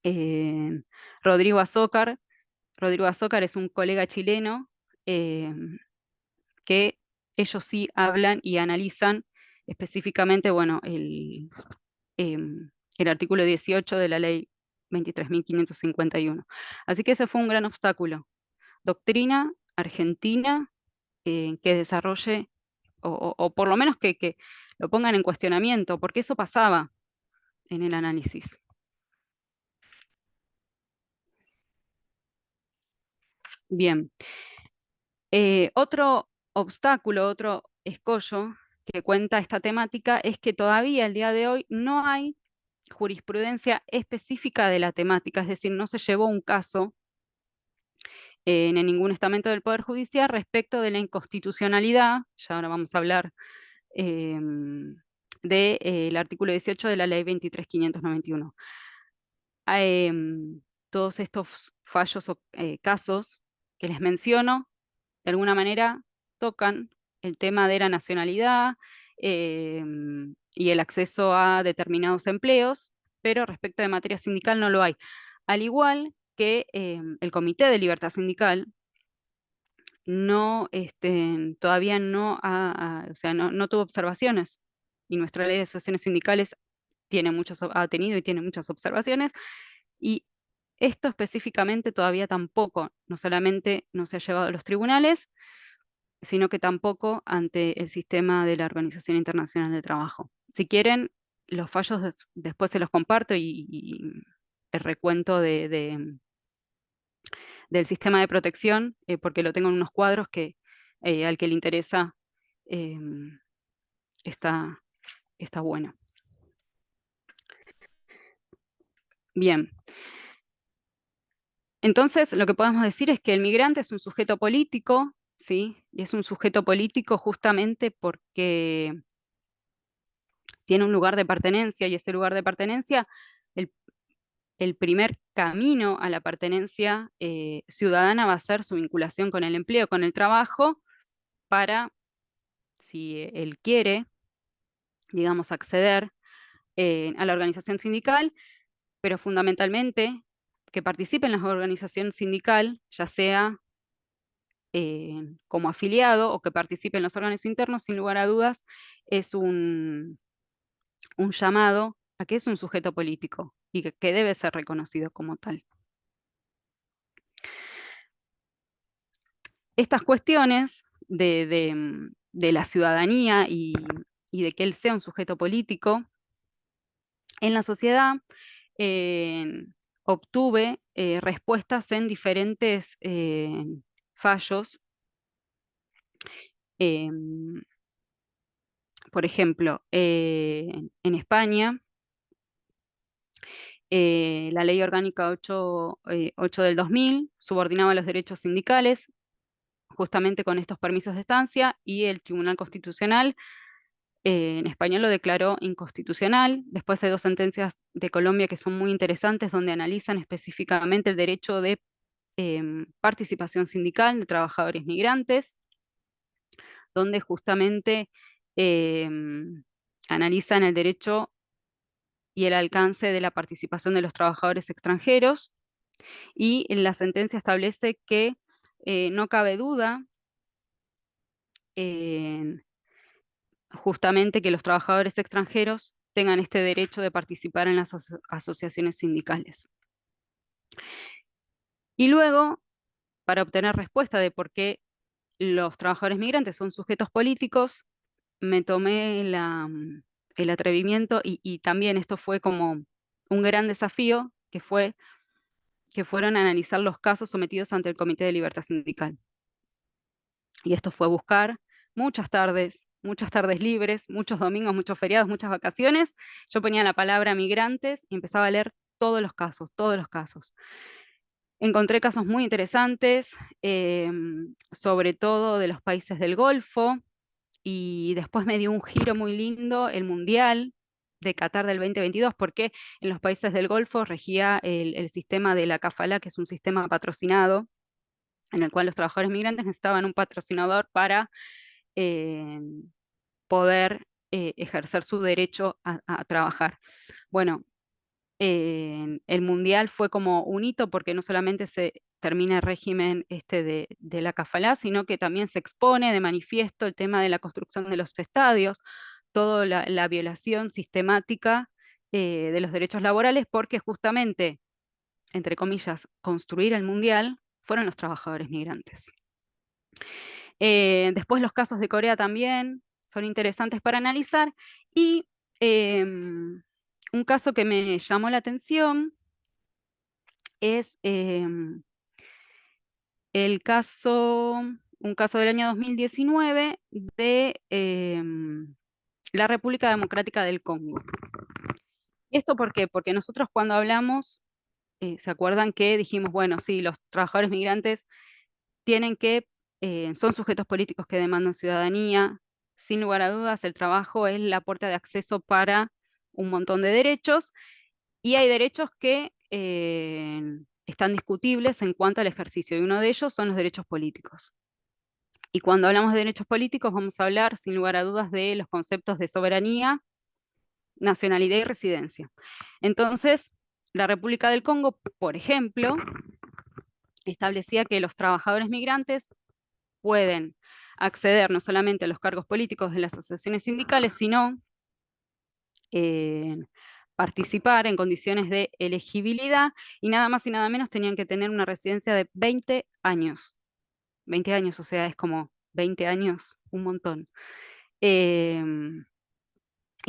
eh, Rodrigo Azócar. Rodrigo Azócar es un colega chileno eh, que ellos sí hablan y analizan específicamente, bueno, el artículo 18 de la ley 23.551. Así que ese fue un gran obstáculo. Doctrina argentina que desarrolle, o por lo menos que lo pongan en cuestionamiento, porque eso pasaba en el análisis. Bien. Otro obstáculo, otro escollo que cuenta esta temática es que todavía el día de hoy no hay jurisprudencia específica de la temática, es decir, no se llevó un caso en ningún estamento del Poder Judicial respecto de la inconstitucionalidad, ya ahora vamos a hablar del artículo 18 de la ley 23.591. Todos estos fallos o casos que les menciono, de alguna manera tocan el tema de la nacionalidad y el acceso a determinados empleos, pero respecto de materia sindical no lo hay. Al igual que el Comité de Libertad Sindical no, todavía no, o sea, no tuvo observaciones y nuestra ley de asociaciones sindicales ha tenido y tiene muchas observaciones y esto específicamente todavía tampoco, no solamente no se ha llevado a los tribunales, sino que tampoco ante el sistema de la Organización Internacional de Trabajo. Si quieren, los fallos después se los comparto y el recuento del sistema de protección, porque lo tengo en unos cuadros que al que le interesa em, está, está bueno. Bien, entonces lo que podemos decir es que el migrante es un sujeto político, ¿sí? Y es un sujeto político justamente porque tiene un lugar de pertenencia y ese lugar de pertenencia, el, el primer camino a la pertenencia ciudadana va a ser su vinculación con el empleo, con el trabajo, para, si él quiere, digamos, acceder a la organización sindical, pero fundamentalmente que participe en la organización sindical, ya sea como afiliado o que participe en los órganos internos, sin lugar a dudas, es un llamado a que es un sujeto político y que debe ser reconocido como tal. Estas cuestiones de la ciudadanía y de que él sea un sujeto político, en la sociedad obtuve respuestas en diferentes fallos Em, por ejemplo, en España, la Ley Orgánica 8 del 2000 subordinaba los derechos sindicales justamente con estos permisos de estancia y el Tribunal Constitucional en español lo declaró inconstitucional. Después hay dos sentencias de Colombia que son muy interesantes donde analizan específicamente el derecho de participación sindical de trabajadores migrantes, donde justamente analizan el derecho y el alcance de la participación de los trabajadores extranjeros. Y en la sentencia establece que no cabe duda en justamente que los trabajadores extranjeros tengan este derecho de participar en las asociaciones sindicales. Y luego, para obtener respuesta de por qué los trabajadores migrantes son sujetos políticos, me tomé el atrevimiento y también esto fue como un gran desafío, que fueron a analizar los casos sometidos ante el Comité de Libertad Sindical. Y esto fue buscar muchas tardes libres, muchos domingos, muchos feriados, muchas vacaciones. Yo ponía la palabra migrantes y empezaba a leer todos los casos, todos los casos. Encontré casos muy interesantes, sobre todo de los países del Golfo, y después me dio un giro muy lindo el Mundial de Qatar del 2022, porque en los países del Golfo regía el sistema de la kafala, que es un sistema patrocinado, en el cual los trabajadores migrantes necesitaban un patrocinador para eh, poder ejercer su derecho a trabajar. Bueno, el Mundial fue como un hito porque no solamente se termina el régimen este de la kafalá, sino que también se expone de manifiesto el tema de la construcción de los estadios, toda la violación sistemática de los derechos laborales, porque justamente, entre comillas, construir el Mundial fueron los trabajadores migrantes. Después los casos de Corea también son interesantes para analizar y un caso que me llamó la atención es un caso del año 2019 de la República Democrática del Congo. ¿Y esto por qué? Porque nosotros cuando hablamos, ¿se acuerdan que dijimos, bueno, sí, los trabajadores migrantes tienen que, son sujetos políticos que demandan ciudadanía? Sin lugar a dudas, el trabajo es la puerta de acceso para un montón de derechos, y hay derechos que están discutibles en cuanto al ejercicio, y uno de ellos son los derechos políticos. Y cuando hablamos de derechos políticos, vamos a hablar, sin lugar a dudas, de los conceptos de soberanía, nacionalidad y residencia. Entonces, la República del Congo, por ejemplo, establecía que los trabajadores migrantes pueden acceder no solamente a los cargos políticos de las asociaciones sindicales, sino eh, participar en condiciones de elegibilidad, y nada más y nada menos tenían que tener una residencia de 20 años. 20 años, o sea, es como 20 años, un montón. Y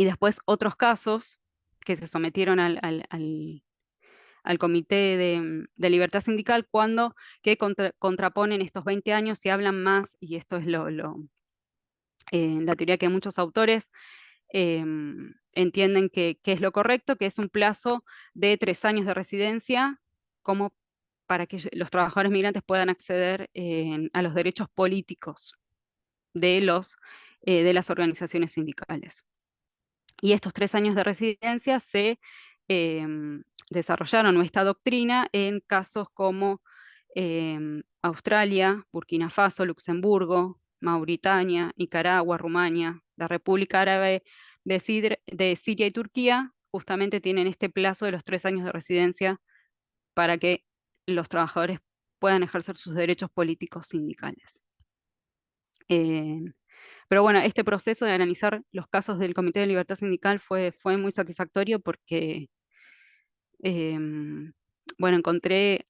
después otros casos que se sometieron al Comité de Libertad Sindical que contraponen estos 20 años y hablan más, y esto es la teoría que muchos autores entienden que es lo correcto, que es un plazo de 3 años de residencia como para que los trabajadores migrantes puedan acceder a los derechos políticos de las organizaciones sindicales. Y estos 3 años de residencia se desarrollaron esta doctrina en casos como Australia, Burkina Faso, Luxemburgo, Mauritania, Nicaragua, Rumania, la República Árabe de Siria y Turquía. Justamente tienen este plazo de los 3 años de residencia para que los trabajadores puedan ejercer sus derechos políticos sindicales. Eh, pero bueno, este proceso de analizar los casos del Comité de Libertad Sindical fue muy satisfactorio porque, bueno, encontré,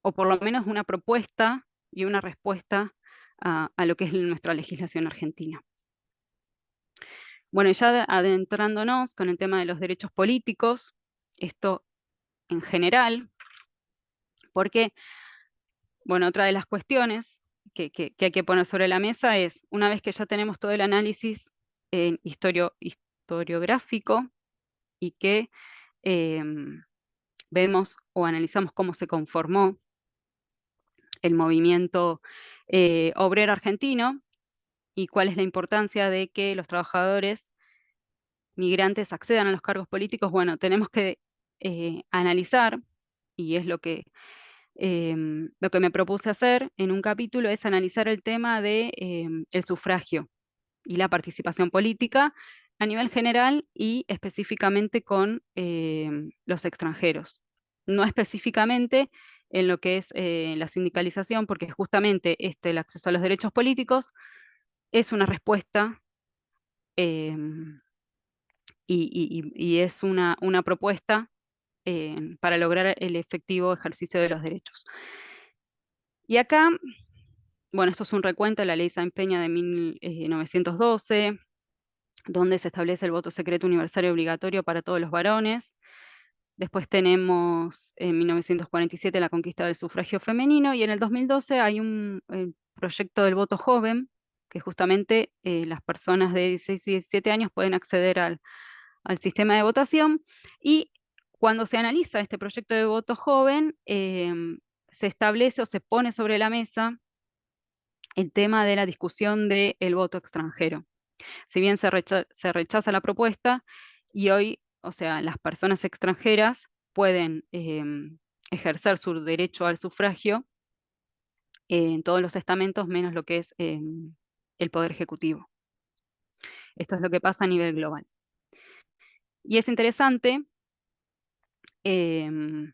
o por lo menos una propuesta y una respuesta a lo que es nuestra legislación argentina. Bueno, ya adentrándonos con el tema de los derechos políticos, esto en general, porque, bueno, otra de las cuestiones que hay que poner sobre la mesa es, una vez que ya tenemos todo el análisis historiográfico y que em, vemos o analizamos cómo se conformó el movimiento obrero argentino y cuál es la importancia de que los trabajadores migrantes accedan a los cargos políticos, bueno, tenemos que analizar, y es lo que me propuse hacer en un capítulo, es analizar el tema de el sufragio y la participación política a nivel general y específicamente con los extranjeros. No específicamente en lo que es la sindicalización, porque justamente el acceso a los derechos políticos es una respuesta eh, y es una propuesta para lograr el efectivo ejercicio de los derechos. Y acá, bueno, esto es un recuento de la ley Sáenz Peña de 1912, donde se establece el voto secreto universal y obligatorio para todos los varones. Después tenemos en 1947 la conquista del sufragio femenino y en el 2012 hay un proyecto del voto joven, que justamente las personas de 16 y 17 años pueden acceder al sistema de votación. Y cuando se analiza este proyecto de voto joven, se establece o se pone sobre la mesa el tema de la discusión del voto extranjero. Si bien se rechaza la propuesta y hoy, o sea, las personas extranjeras pueden ejercer su derecho al sufragio en todos los estamentos, menos lo que es el Poder Ejecutivo. Esto es lo que pasa a nivel global. Y es interesante em,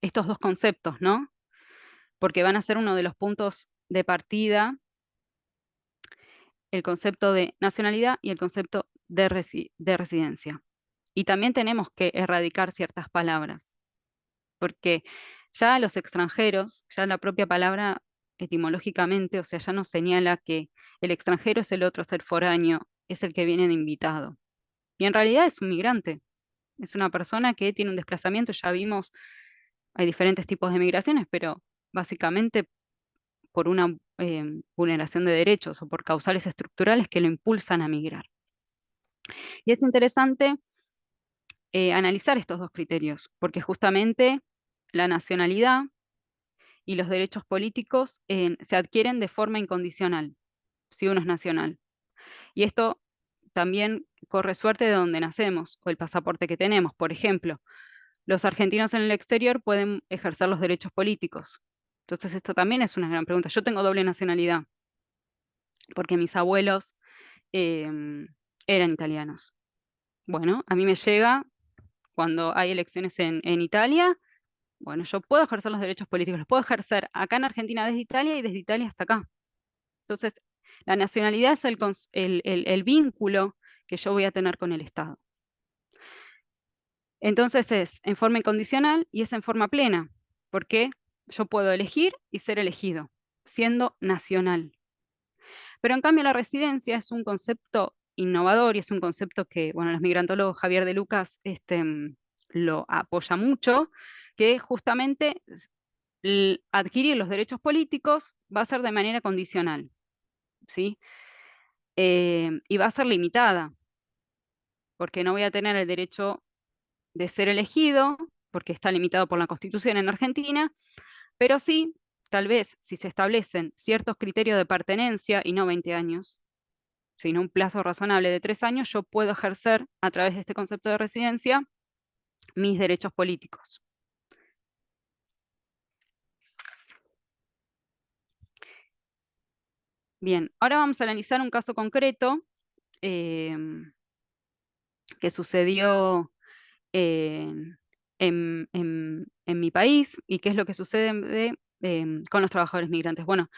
estos dos conceptos, ¿no? Porque van a ser uno de los puntos de partida, el concepto de nacionalidad y el concepto de residencia. Y también tenemos que erradicar ciertas palabras, porque ya los extranjeros, ya la propia palabra etimológicamente, o sea, ya nos señala que el extranjero es el otro ser foráneo, es el que viene de invitado. Y en realidad es un migrante, es una persona que tiene un desplazamiento, ya vimos, hay diferentes tipos de migraciones, pero básicamente por una vulneración de derechos o por causales estructurales que lo impulsan a migrar. Y es interesante analizar estos dos criterios, porque justamente la nacionalidad y los derechos políticos se adquieren de forma incondicional, si uno es nacional. Y esto también corre suerte de donde nacemos o el pasaporte que tenemos. Por ejemplo, los argentinos en el exterior pueden ejercer los derechos políticos. Entonces, esto también es una gran pregunta. Yo tengo doble nacionalidad porque mis abuelos eran italianos. Bueno, a mí me llega cuando hay elecciones en Italia. Bueno, yo puedo ejercer los derechos políticos, los puedo ejercer acá en Argentina desde Italia y desde Italia hasta acá. Entonces, la nacionalidad es el vínculo que yo voy a tener con el Estado. Entonces es en forma incondicional y es en forma plena, porque yo puedo elegir y ser elegido, siendo nacional. Pero en cambio la residencia es un concepto innovador y es un concepto que, bueno, los migrantólogos Javier de Lucas lo apoya mucho, que justamente adquirir los derechos políticos va a ser de manera condicional, ¿sí? Y va a ser limitada, porque no voy a tener el derecho de ser elegido, porque está limitado por la Constitución en Argentina, pero sí, tal vez, si se establecen ciertos criterios de pertenencia y no 20 años, sino un plazo razonable de 3 años, yo puedo ejercer a través de este concepto de residencia mis derechos políticos. Bien, ahora vamos a analizar un caso concreto que sucedió en, en mi país y qué es lo que sucede con los trabajadores migrantes. Bueno,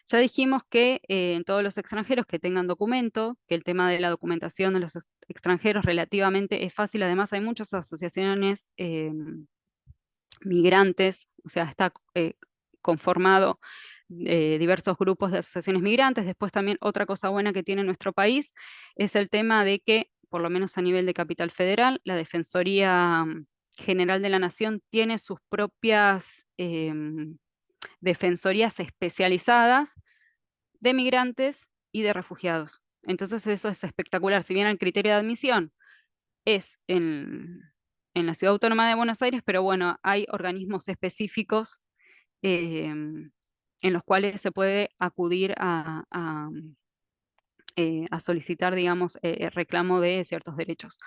ya dijimos que en todos los extranjeros que tengan documento, que el tema de la documentación de los extranjeros relativamente es fácil, además hay muchas asociaciones migrantes, o sea, está conformado diversos grupos de asociaciones migrantes. Después también otra cosa buena que tiene nuestro país es el tema de que, por lo menos a nivel de Capital Federal, la Defensoría General de la Nación tiene sus propias defensorías especializadas de migrantes y de refugiados. Entonces eso es espectacular. Si bien el criterio de admisión es en la Ciudad Autónoma de Buenos Aires, pero bueno, hay organismos específicos en los cuales se puede acudir a solicitar, digamos, reclamo de ciertos derechos.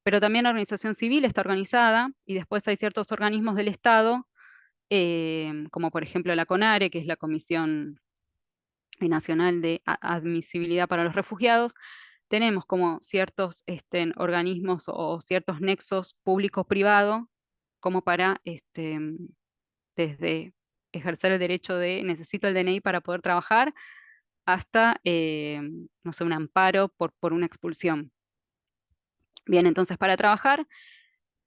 Pero también la organización civil está organizada y después hay ciertos organismos del Estado, como por ejemplo la CONARE, que es la Comisión Nacional de Admisibilidad para los Refugiados. Tenemos como ciertos organismos o ciertos nexos público-privado como para desde ejercer el derecho de necesito el DNI para poder trabajar hasta, no sé, un amparo por una expulsión. Bien, entonces para trabajar,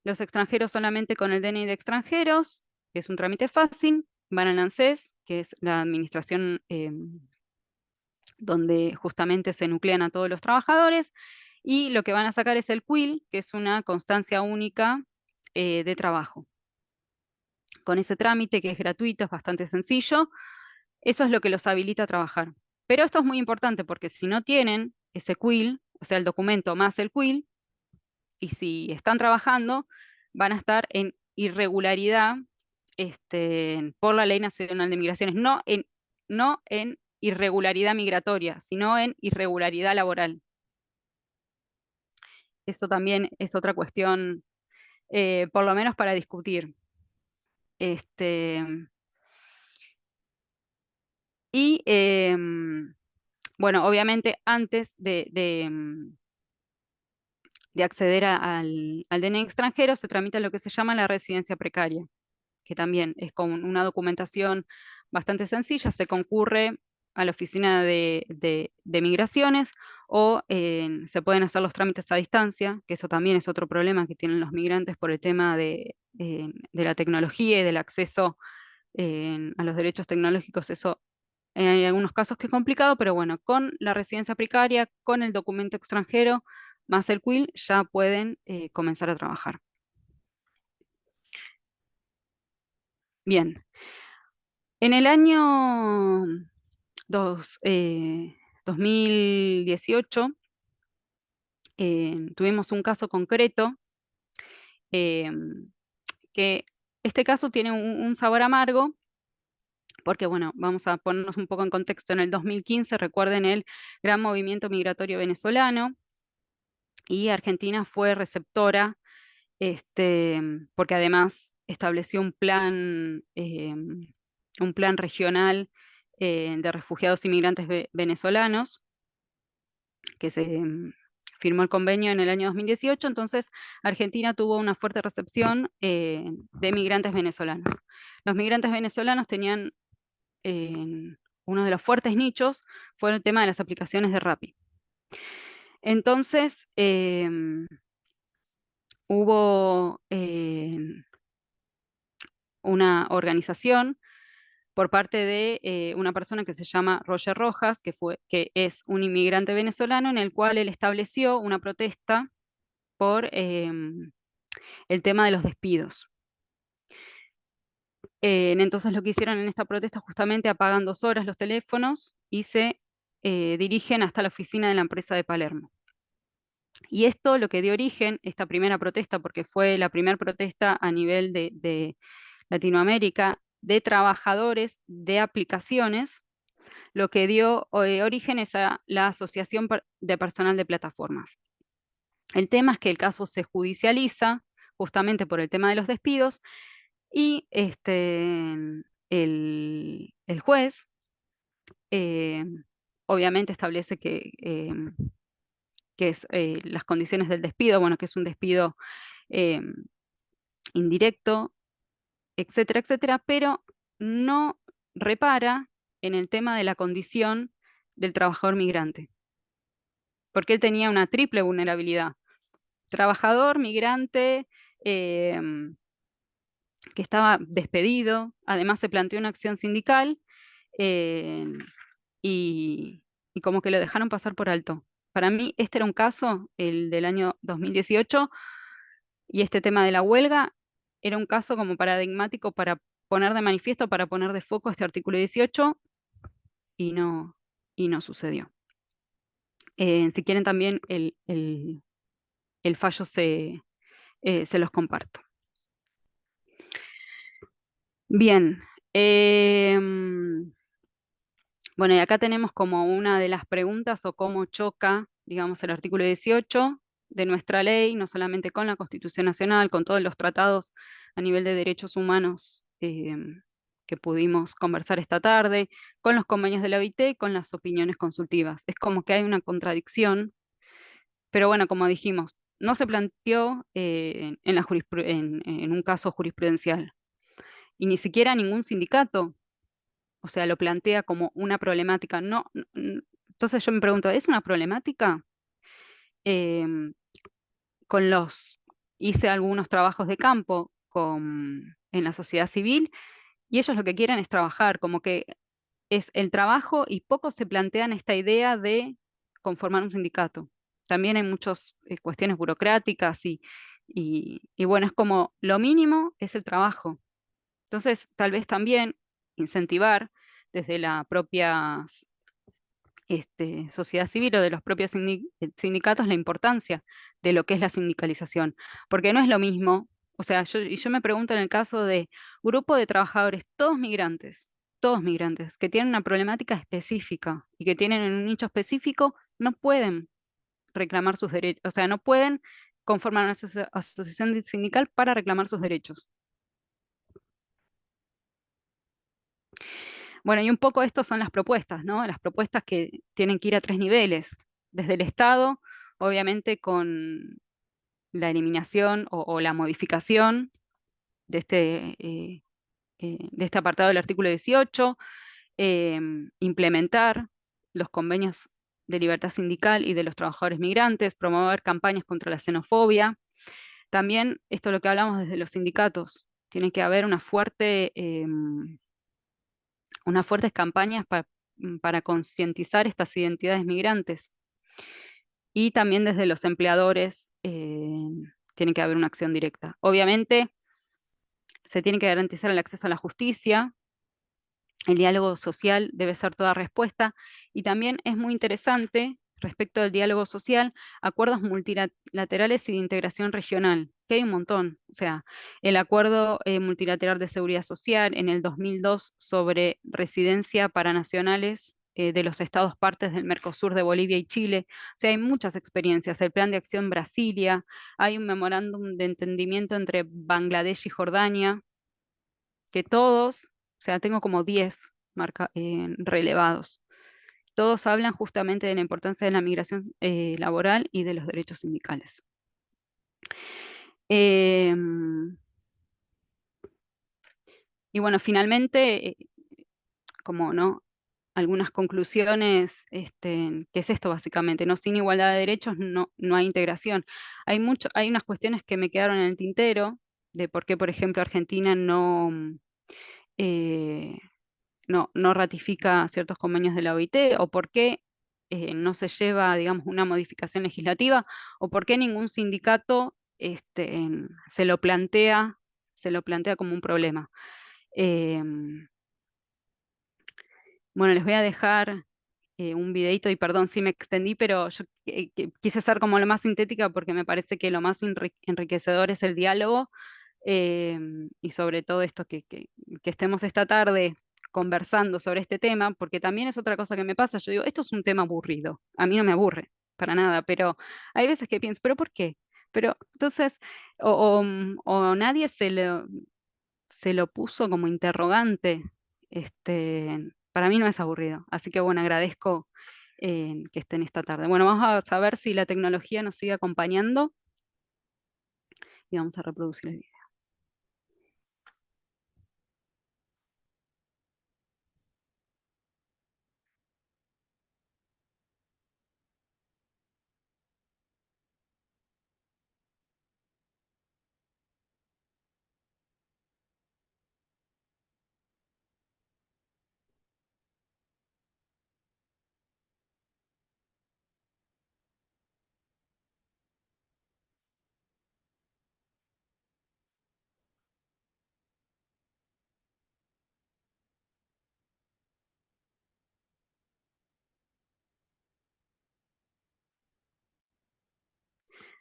los extranjeros solamente con el DNI de extranjeros, que es un trámite fácil, van al ANSES, que es la administración donde justamente se nuclean a todos los trabajadores, y lo que van a sacar es el CUIL, que es una constancia única de trabajo. Con ese trámite, que es gratuito, es bastante sencillo, eso es lo que los habilita a trabajar. Pero esto es muy importante porque si no tienen ese CUIL, o sea, el documento más el CUIL, y si están trabajando, van a estar en irregularidad por la Ley Nacional de Migraciones, no en irregularidad migratoria, sino en irregularidad laboral. Eso también es otra cuestión, por lo menos para discutir. Este, y bueno, obviamente antes de acceder al DNI extranjero se tramita lo que se llama la residencia precaria, que también es con una documentación bastante sencilla, se concurre a la oficina de migraciones o se pueden hacer los trámites a distancia, que eso también es otro problema que tienen los migrantes por el tema de la tecnología y del acceso a los derechos tecnológicos. Eso hay algunos casos que es complicado, pero bueno, con la residencia precaria, con el documento extranjero, más el CUIL, ya pueden comenzar a trabajar. Bien, en el año 2018 tuvimos un caso concreto eh, que este caso tiene un sabor amargo porque, bueno, vamos a ponernos un poco en contexto. En el 2015, recuerden el gran movimiento migratorio venezolano, y Argentina fue receptora, porque además estableció un plan regional de refugiados y migrantes venezolanos, que se firmó el convenio en el año 2018. Entonces Argentina tuvo una fuerte recepción de migrantes venezolanos. Los migrantes venezolanos tenían uno de los fuertes nichos, fue el tema de las aplicaciones de Rappi. Entonces, hubo una organización por parte de una persona que se llama Roger Rojas, que es un inmigrante venezolano, en el cual él estableció una protesta por el tema de los despidos. Entonces lo que hicieron en esta protesta, justamente apagan 2 horas los teléfonos y se dirigen hasta la oficina de la empresa de Palermo. Y esto lo que dio origen, esta primera protesta, porque fue la primera protesta a nivel de Latinoamérica de trabajadores de aplicaciones, lo que dio origen es a la Asociación de Personal de Plataformas. El tema es que el caso se judicializa justamente por el tema de los despidos y el juez obviamente establece que es las condiciones del despido, bueno, que es un despido eh, indirecto, etcétera, etcétera, pero no repara en el tema de la condición del trabajador migrante, porque él tenía una triple vulnerabilidad: trabajador, migrante, que estaba despedido, además se planteó una acción sindical, eh, y, y como que lo dejaron pasar por alto. Para mí este era un caso, el del año 2018, y este tema de la huelga era un caso como paradigmático para poner de manifiesto, para poner de foco este artículo 18, y no, y no sucedió. Si quieren también el fallo se los comparto. Bien. Bueno, y acá tenemos como una de las preguntas o cómo choca, digamos, el artículo 18 de nuestra ley, no solamente con la Constitución Nacional, con todos los tratados a nivel de derechos humanos que pudimos conversar esta tarde, con los convenios de la OIT y con las opiniones consultivas. Es como que hay una contradicción, pero bueno, como dijimos, no se planteó en un caso jurisprudencial y ni siquiera ningún sindicato, o sea, lo plantea como una problemática. No, entonces yo me pregunto, ¿es una problemática? Em, con los, hice algunos trabajos de campo en la sociedad civil y ellos lo que quieren es trabajar, como que es el trabajo y pocos se plantean esta idea de conformar un sindicato. También hay muchas cuestiones burocráticas y bueno, es como lo mínimo es el trabajo. Entonces, tal vez también incentivar desde la propia sociedad civil o de los propios sindicatos la importancia de lo que es la sindicalización, porque no es lo mismo, o sea, yo me pregunto en el caso de grupo de trabajadores, todos migrantes, que tienen una problemática específica y que tienen en un nicho específico, no pueden reclamar sus derechos, o sea, no pueden conformar una asociación sindical para reclamar sus derechos. Bueno, y un poco estas son las propuestas, ¿no? Las propuestas que tienen que ir a tres niveles. Desde el Estado, obviamente con la eliminación o la modificación de este apartado del artículo 18, implementar los convenios de libertad sindical y de los trabajadores migrantes, promover campañas contra la xenofobia. También, esto es lo que hablamos desde los sindicatos, tiene que haber unas fuertes campañas para concientizar estas identidades migrantes. Y también desde los empleadores tiene que haber una acción directa. Obviamente, se tiene que garantizar el acceso a la justicia, el diálogo social debe ser toda respuesta, y también es muy interesante respecto al diálogo social, acuerdos multilaterales y de integración regional, que hay un montón. O sea, el acuerdo multilateral de seguridad social en el 2002 sobre residencia para nacionales de los estados partes del Mercosur de Bolivia y Chile. O sea, hay muchas experiencias. El plan de acción Brasilia, hay un memorándum de entendimiento entre Bangladesh y Jordania, que todos, o sea, tengo como 10 relevados. Todos hablan justamente de la importancia de la migración laboral y de los derechos sindicales. Em, y bueno, finalmente, como no, algunas conclusiones, ¿qué es esto básicamente? No, sin igualdad de derechos no hay integración. Hay unas cuestiones que me quedaron en el tintero de por qué, por ejemplo, Argentina eh, no ratifica ciertos convenios de la OIT, o por qué no se lleva, digamos, una modificación legislativa, o por qué ningún sindicato se lo plantea como un problema. Em, bueno, les voy a dejar un videito y perdón si me extendí, pero yo quise ser como lo más sintética porque me parece que lo más enriquecedor es el diálogo y sobre todo esto que estemos esta tarde conversando sobre este tema, porque también es otra cosa que me pasa. Yo digo, esto es un tema aburrido. A mí no me aburre para nada, pero hay veces que pienso, ¿pero por qué? Pero entonces, o nadie se lo puso como interrogante. Para mí no es aburrido. Así que bueno, agradezco que estén esta tarde. Bueno, vamos a saber si la tecnología nos sigue acompañando y vamos a reproducir el video.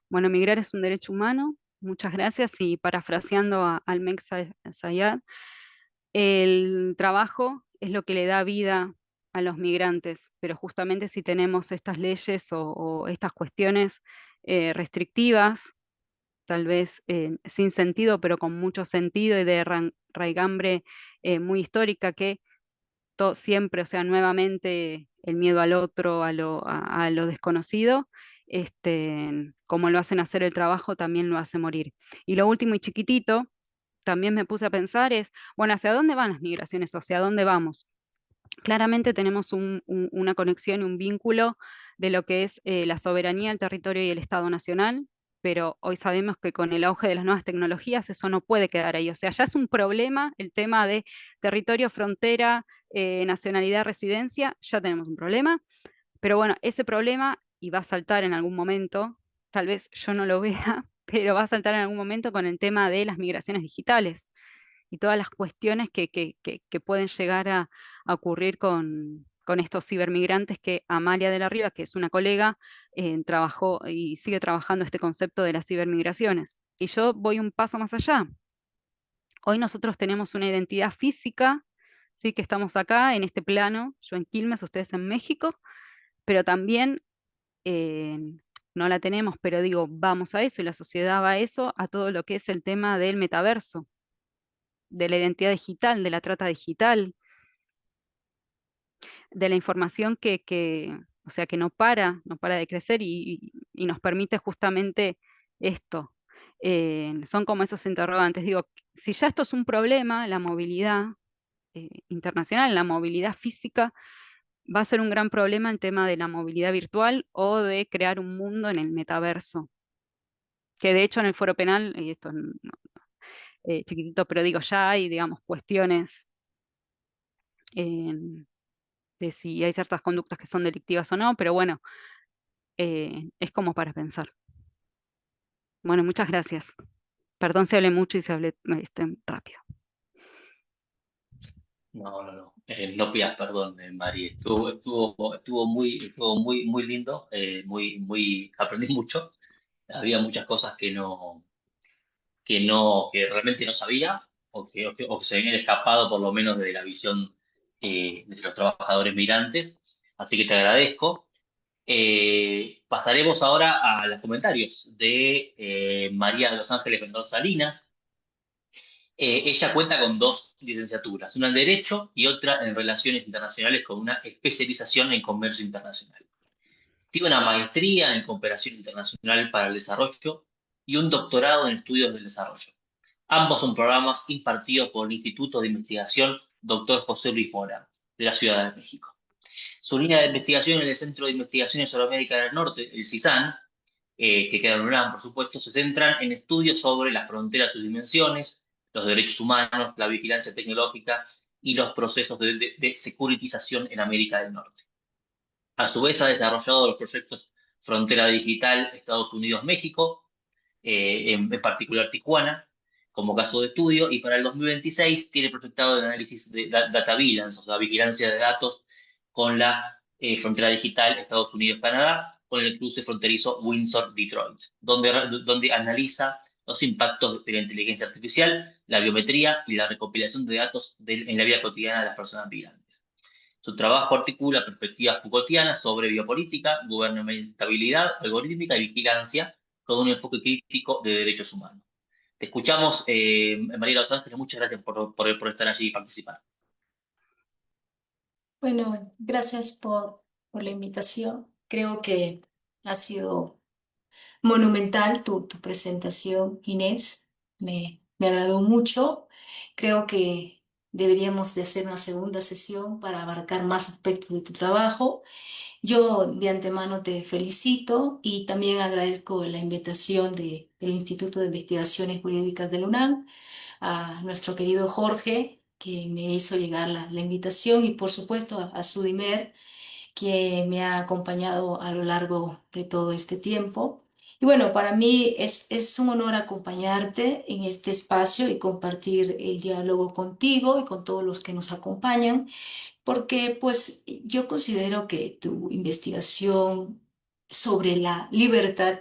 Bueno, migrar es un derecho humano. Muchas gracias. Y parafraseando al Meg Sayad, el trabajo es lo que le da vida a los migrantes, pero justamente si tenemos estas leyes o estas cuestiones restrictivas, tal vez sin sentido, pero con mucho sentido y de raigambre muy histórica, que siempre, o sea, nuevamente el miedo al otro, a lo desconocido, como lo hacen hacer el trabajo, también lo hace morir. Y lo último y chiquitito, también me puse a pensar es, bueno, ¿hacia dónde van las migraciones? ¿O hacia dónde vamos? Claramente tenemos una conexión y un vínculo de lo que es la soberanía, el territorio y el Estado nacional, pero hoy sabemos que con el auge de las nuevas tecnologías eso no puede quedar ahí. O sea, ya es un problema el tema de territorio, frontera, nacionalidad, residencia, ya tenemos un problema, pero bueno, ese problema, y va a saltar en algún momento, tal vez yo no lo vea, pero va a saltar en algún momento con el tema de las migraciones digitales y todas las cuestiones que pueden llegar a ocurrir con estos cibermigrantes que Amalia de la Riva, que es una colega, trabajó y sigue trabajando este concepto de las cibermigraciones. Y yo voy un paso más allá. Hoy nosotros tenemos una identidad física, sí, que estamos acá en este plano, yo en Quilmes, ustedes en México, pero también eh, no la tenemos, pero digo, vamos a eso y la sociedad va a eso, a todo lo que es el tema del metaverso, de la identidad digital, de la trata digital, de la información o sea, que no para de crecer y nos permite justamente esto. Son como esos interrogantes. Digo, si ya esto es un problema, la movilidad internacional, la movilidad física, va a ser un gran problema el tema de la movilidad virtual o de crear un mundo en el metaverso. Que de hecho en el foro penal, y esto chiquitito, pero digo, ya hay, digamos, cuestiones de si hay ciertas conductas que son delictivas o no, pero bueno, es como para pensar. Bueno, muchas gracias. Perdón si hablé mucho y si hablé rápido. No, no, no. No pidas perdón, Mari. Estuvo muy lindo, aprendí mucho. Había muchas cosas que realmente no sabía o que se habían escapado por lo menos de la visión de los trabajadores migrantes. Así que te agradezco. Pasaremos ahora a los comentarios de María de los Ángeles Mendoza Salinas. Ella cuenta con dos licenciaturas, una en Derecho y otra en Relaciones Internacionales con una especialización en Comercio Internacional. Tiene una maestría en Cooperación Internacional para el Desarrollo y un doctorado en Estudios del Desarrollo. Ambos son programas impartidos por el Instituto de Investigación Dr. José Luis Mora, de la Ciudad de México. Su línea de investigación en el Centro de Investigaciones sobre América del Norte, el CISAN, que queda en UNAM, por supuesto, se centran en estudios sobre las fronteras y sus dimensiones, los derechos humanos, la vigilancia tecnológica y los procesos de securitización en América del Norte. A su vez, ha desarrollado los proyectos Frontera Digital Estados Unidos-México, en particular Tijuana, como caso de estudio, y para el 2026 tiene proyectado el análisis de data vigilance, o sea, vigilancia de datos con la frontera digital Estados Unidos-Canadá, con el cruce fronterizo Windsor-Detroit, donde analiza los impactos de la inteligencia artificial, la biometría y la recopilación de datos en la vida cotidiana de las personas migrantes. Su trabajo articula perspectivas Foucaultianas sobre biopolítica, gubernamentalidad algorítmica y vigilancia, con un enfoque crítico de derechos humanos. Te escuchamos, María de los Ángeles, muchas gracias por estar allí y participar. Bueno, gracias por la invitación. Creo que ha sido monumental tu presentación, Inés. Me agradó mucho. Creo que deberíamos de hacer una segunda sesión para abarcar más aspectos de tu trabajo. Yo de antemano te felicito y también agradezco la invitación del Instituto de Investigaciones Jurídicas de la UNAM, a nuestro querido Jorge, que me hizo llegar la invitación, y por supuesto a Sudimer, que me ha acompañado a lo largo de todo este tiempo. Y bueno, para mí es un honor acompañarte en este espacio y compartir el diálogo contigo y con todos los que nos acompañan, porque pues yo considero que tu investigación sobre la libertad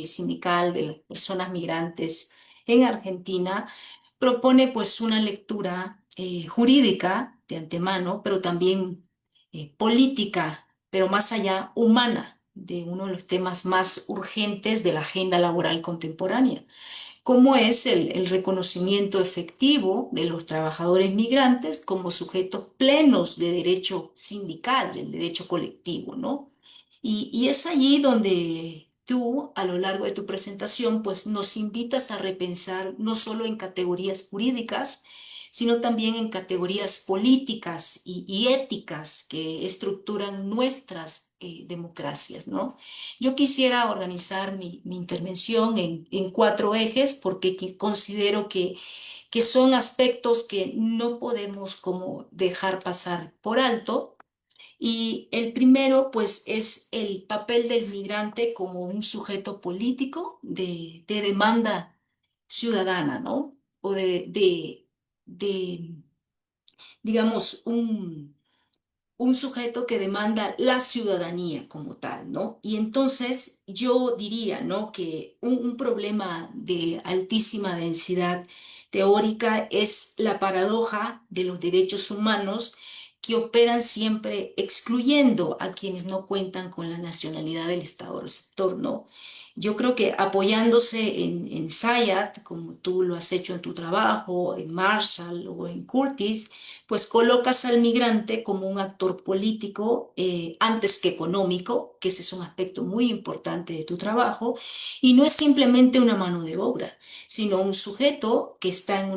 sindical de las personas migrantes en Argentina, propone pues una lectura jurídica de antemano, pero también política, pero más allá humana, de uno de los temas más urgentes de la agenda laboral contemporánea, como es el reconocimiento efectivo de los trabajadores migrantes como sujetos plenos de derecho sindical, del derecho colectivo, ¿no? Y es allí donde tú, a lo largo de tu presentación, pues nos invitas a repensar no solo en categorías jurídicas, sino también en categorías políticas y éticas que estructuran nuestras democracias, ¿no? Yo quisiera organizar mi intervención en cuatro ejes porque considero que son aspectos que no podemos como dejar pasar por alto. Y el primero, pues, es el papel del migrante como un sujeto político de demanda ciudadana, ¿no? O de digamos, un sujeto que demanda la ciudadanía como tal, ¿no? Y entonces yo diría, ¿no? Que un problema de altísima densidad teórica es la paradoja de los derechos humanos que operan siempre excluyendo a quienes no cuentan con la nacionalidad del Estado receptor, ¿no? Yo creo que apoyándose en Zayat, como tú lo has hecho en tu trabajo, en Marshall o en Curtis, pues colocas al migrante como un actor político antes que económico, que ese es un aspecto muy importante de tu trabajo, y no es simplemente una mano de obra, sino un sujeto que está en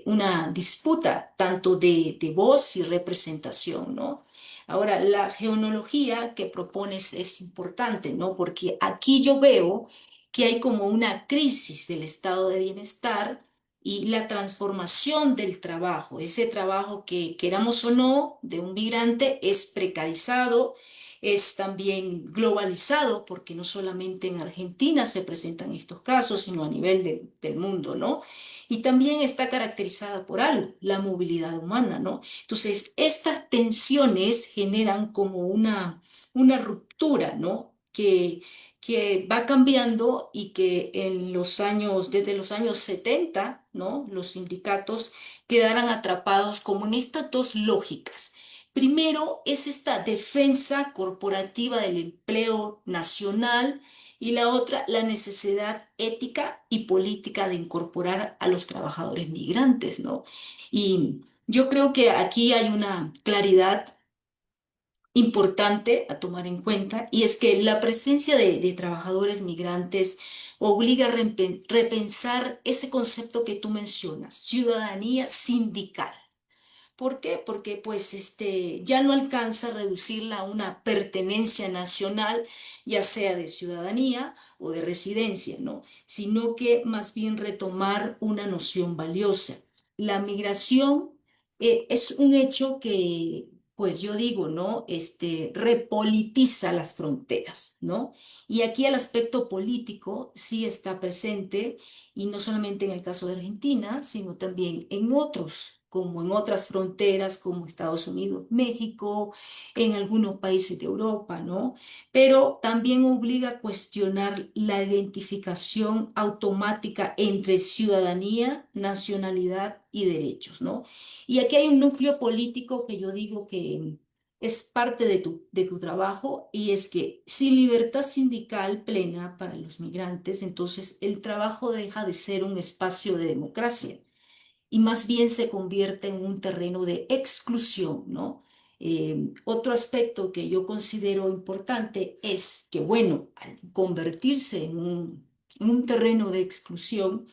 una disputa tanto de voz y representación, ¿no? Ahora, la geonología que propones es importante, ¿no? Porque aquí yo veo que hay como una crisis del estado de bienestar y la transformación del trabajo, ese trabajo que queramos o no de un migrante es precarizado, es también globalizado, porque no solamente en Argentina se presentan estos casos, sino a nivel del mundo, ¿no? Y también está caracterizada por algo, la movilidad humana, ¿no? Entonces, estas tensiones generan como una ruptura, ¿no? Que va cambiando y que desde los años 70, ¿no? Los sindicatos quedaran atrapados como en estas dos lógicas. Primero es esta defensa corporativa del empleo nacional y la otra, la necesidad ética y política de incorporar a los trabajadores migrantes, ¿no? Y yo creo que aquí hay una claridad importante a tomar en cuenta y es que la presencia de trabajadores migrantes obliga a repensar ese concepto que tú mencionas, ciudadanía sindical. ¿Por qué? Porque pues ya no alcanza a reducirla a una pertenencia nacional, ya sea de ciudadanía o de residencia, ¿no? Sino que más bien retomar una noción valiosa. La migración es un hecho que, pues yo digo, ¿no? Repolitiza las fronteras, ¿no? Y aquí el aspecto político sí está presente y no solamente en el caso de Argentina, sino también en otros, como en otras fronteras como Estados Unidos, México, en algunos países de Europa, ¿no? Pero también obliga a cuestionar la identificación automática entre ciudadanía, nacionalidad y derechos, ¿no? Y aquí hay un núcleo político que yo digo que es parte de tu trabajo y es que sin libertad sindical plena para los migrantes, entonces el trabajo deja de ser un espacio de democracia y más bien se convierte en un terreno de exclusión, ¿no? Otro aspecto que yo considero importante es que, bueno, al convertirse en un terreno de exclusión,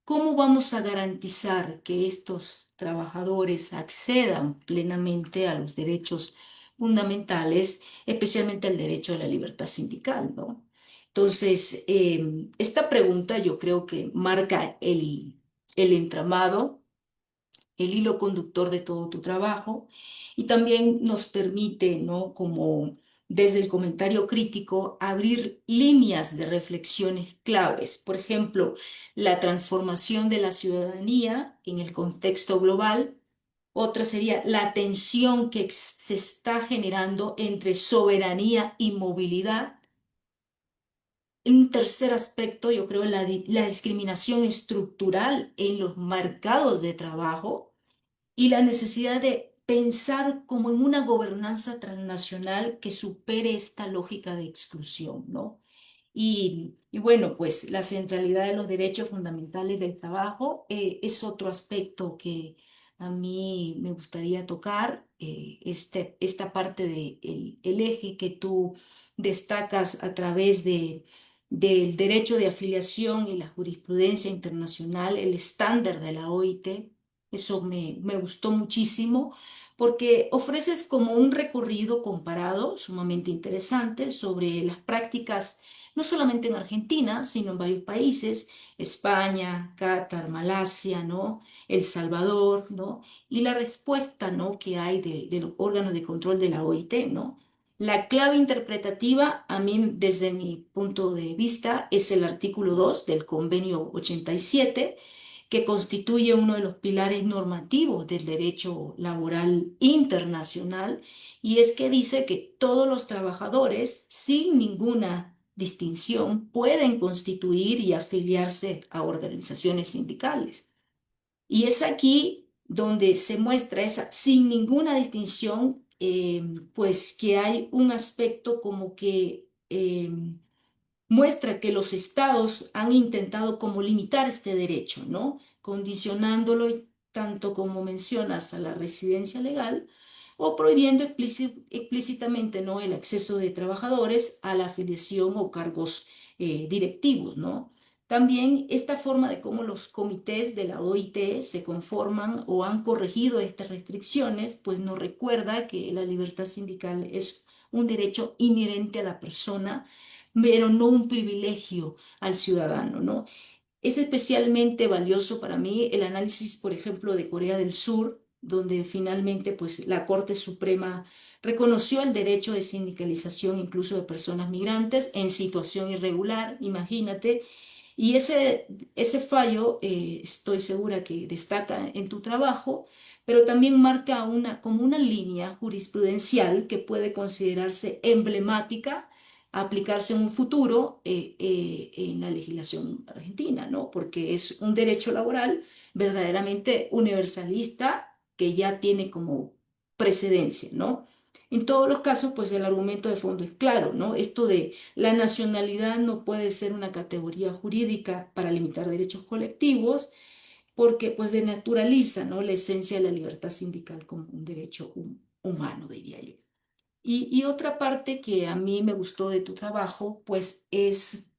¿cómo vamos a garantizar que estos trabajadores accedan plenamente a los derechos fundamentales, especialmente al derecho a la libertad sindical, ¿no? Entonces, esta pregunta yo creo que marca el entramado, el hilo conductor de todo tu trabajo y también nos permite, ¿no? Como desde el comentario crítico, abrir líneas de reflexiones claves. Por ejemplo, la transformación de la ciudadanía en el contexto global. Otra sería la tensión que se está generando entre soberanía y movilidad un tercer aspecto, yo creo, la discriminación estructural en los mercados de trabajo y la necesidad de pensar como en una gobernanza transnacional que supere esta lógica de exclusión, ¿no? Y bueno, pues la centralidad de los derechos fundamentales del trabajo es otro aspecto que a mí me gustaría tocar, esta parte del eje que tú destacas a través del derecho de afiliación y la jurisprudencia internacional, el estándar de la OIT. Eso me gustó muchísimo porque ofreces como un recorrido comparado sumamente interesante sobre las prácticas no solamente en Argentina, sino en varios países, España, Qatar, Malasia, ¿no? El Salvador, ¿no? Y la respuesta, ¿no? que hay de los órganos de control de la OIT, ¿no? La clave interpretativa, a mí, desde mi punto de vista, es el artículo 2 del Convenio 87, que constituye uno de los pilares normativos del derecho laboral internacional, y es que dice que todos los trabajadores, sin ninguna distinción, pueden constituir y afiliarse a organizaciones sindicales. Y es aquí donde se muestra esa, sin ninguna distinción, pues que hay un aspecto como que muestra que los estados han intentado como limitar este derecho, ¿no? Condicionándolo tanto como mencionas a la residencia legal o prohibiendo explícitamente, ¿no? el acceso de trabajadores a la afiliación o cargos directivos, ¿no? También esta forma de cómo los comités de la OIT se conforman o han corregido estas restricciones, pues nos recuerda que la libertad sindical es un derecho inherente a la persona, pero no un privilegio al ciudadano, ¿no? Es especialmente valioso para mí el análisis, por ejemplo, de Corea del Sur, donde finalmente pues, la Corte Suprema reconoció el derecho de sindicalización incluso de personas migrantes en situación irregular, imagínate, y ese fallo estoy segura que destaca en tu trabajo, pero también marca como una línea jurisprudencial que puede considerarse emblemática a aplicarse en un futuro en la legislación argentina, ¿no? Porque es un derecho laboral verdaderamente universalista que ya tiene como precedencia, ¿no? En todos los casos, pues el argumento de fondo es claro, ¿no? Esto de la nacionalidad no puede ser una categoría jurídica para limitar derechos colectivos, porque pues denaturaliza, ¿no? la esencia de la libertad sindical como un derecho humano, diría yo. Y otra parte que a mí me gustó de tu trabajo, pues es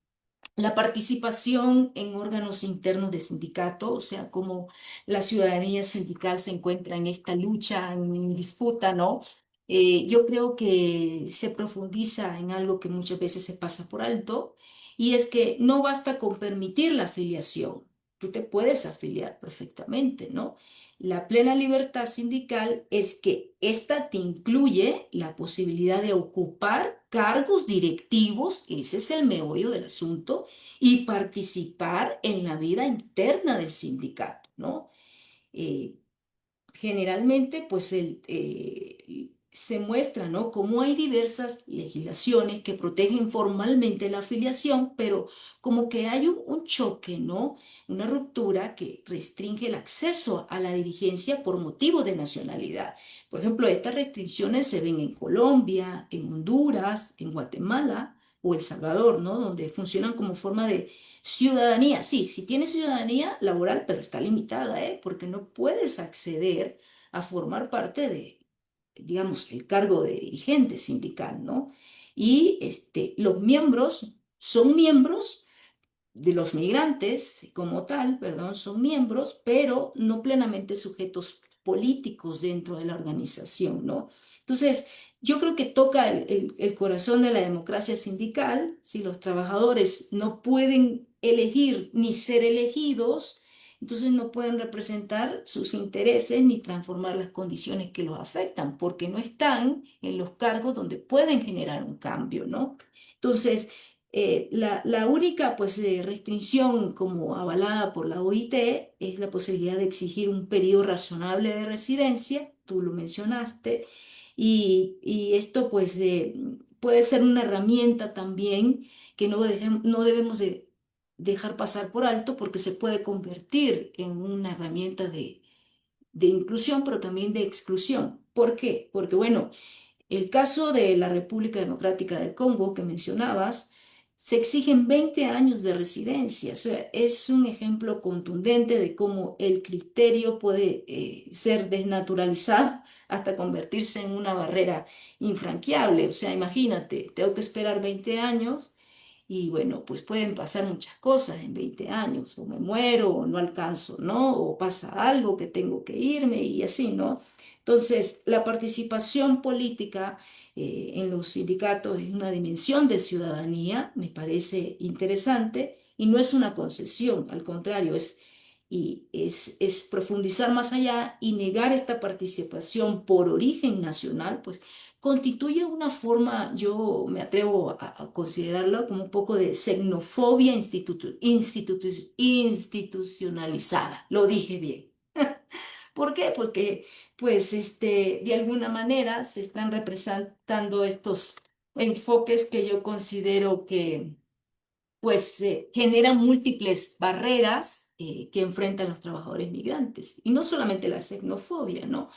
la participación en órganos internos de sindicato, o sea, cómo la ciudadanía sindical se encuentra en esta lucha, en disputa, ¿no? Yo creo que se profundiza en algo que muchas veces se pasa por alto, y es que no basta con permitir la afiliación, tú te puedes afiliar perfectamente, ¿no? La plena libertad sindical es que esta te incluye la posibilidad de ocupar cargos directivos, ese es el meollo del asunto, y participar en la vida interna del sindicato, ¿no? Eh, Generalmente, pues se muestra, ¿no? Cómo hay diversas legislaciones que protegen formalmente la afiliación, pero como que hay un choque, ¿no? Una ruptura que restringe el acceso a la dirigencia por motivo de nacionalidad. Por ejemplo, estas restricciones se ven en Colombia, en Honduras, en Guatemala o El Salvador, ¿no? Donde funcionan como forma de ciudadanía. Sí, sí tienes ciudadanía laboral, pero está limitada, ¿eh? Porque no puedes acceder a formar parte de, digamos, el cargo de dirigente sindical, ¿no? Y los miembros son miembros de los migrantes como tal, perdón, son miembros, pero no plenamente sujetos políticos dentro de la organización, ¿no? Entonces, yo creo que toca el corazón de la democracia sindical. Si los trabajadores no pueden elegir ni ser elegidos, entonces no pueden representar sus intereses ni transformar las condiciones que los afectan, porque no están en los cargos donde pueden generar un cambio, ¿no? Entonces, la única pues, restricción como avalada por la OIT es la posibilidad de exigir un periodo razonable de residencia, tú lo mencionaste, y esto pues puede ser una herramienta también que no debemos de dejar pasar por alto porque se puede convertir en una herramienta de inclusión, pero también de exclusión. ¿Por qué? Porque, bueno, el caso de la República Democrática del Congo que mencionabas, se exigen 20 años de residencia. O sea, es un ejemplo contundente de cómo el criterio puede ser desnaturalizado hasta convertirse en una barrera infranqueable. O sea, imagínate, tengo que esperar 20 años y bueno, pues pueden pasar muchas cosas en 20 años, o me muero, o no alcanzo, ¿no? O pasa algo que tengo que irme y así, ¿no? Entonces, la participación política en los sindicatos es una dimensión de ciudadanía, me parece interesante, y no es una concesión, al contrario, es profundizar más allá y negar esta participación por origen nacional, pues constituye una forma, yo me atrevo a considerarlo como un poco de xenofobia institucionalizada. Lo dije bien. ¿Por qué? Porque, pues, de alguna manera se están representando estos enfoques que yo considero que pues generan múltiples barreras que enfrentan los trabajadores migrantes. Y no solamente la xenofobia, ¿no?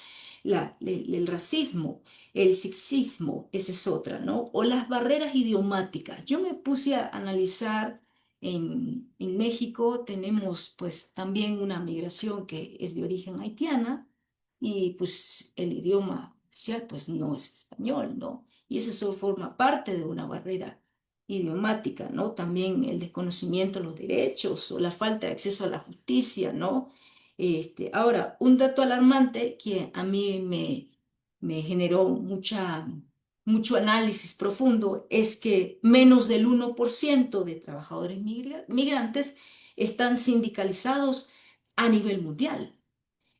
El racismo, el sexismo, esa es otra, ¿no? O las barreras idiomáticas. Yo me puse a analizar, en México tenemos pues también una migración que es de origen haitiana y pues el idioma oficial pues no es español, ¿no? Y eso forma parte de una barrera idiomática, ¿no? También el desconocimiento de los derechos o la falta de acceso a la justicia, ¿no? Ahora, un dato alarmante que a mí me generó mucho análisis profundo es que menos del 1% de trabajadores migrantes están sindicalizados a nivel mundial.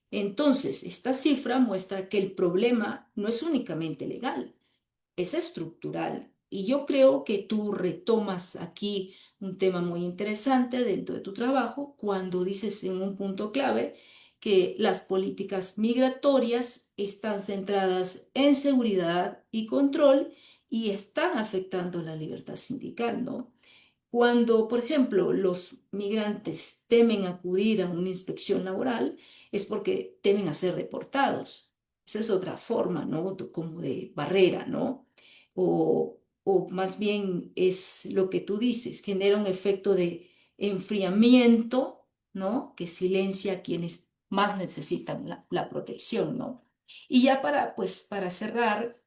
Entonces, esta cifra muestra que el problema no es únicamente legal, es estructural. Y yo creo que tú retomas aquí un tema muy interesante dentro de tu trabajo cuando dices en un punto clave que las políticas migratorias están centradas en seguridad y control y están afectando la libertad sindical, ¿no? Cuando, por ejemplo, los migrantes temen acudir a una inspección laboral, es porque temen a ser deportados. Esa es otra forma, ¿no? Como de barrera, ¿no? O más bien es lo que tú dices, genera un efecto de enfriamiento, ¿no? Que silencia a quienes más necesitan la protección, ¿no? Y ya pues, para cerrar,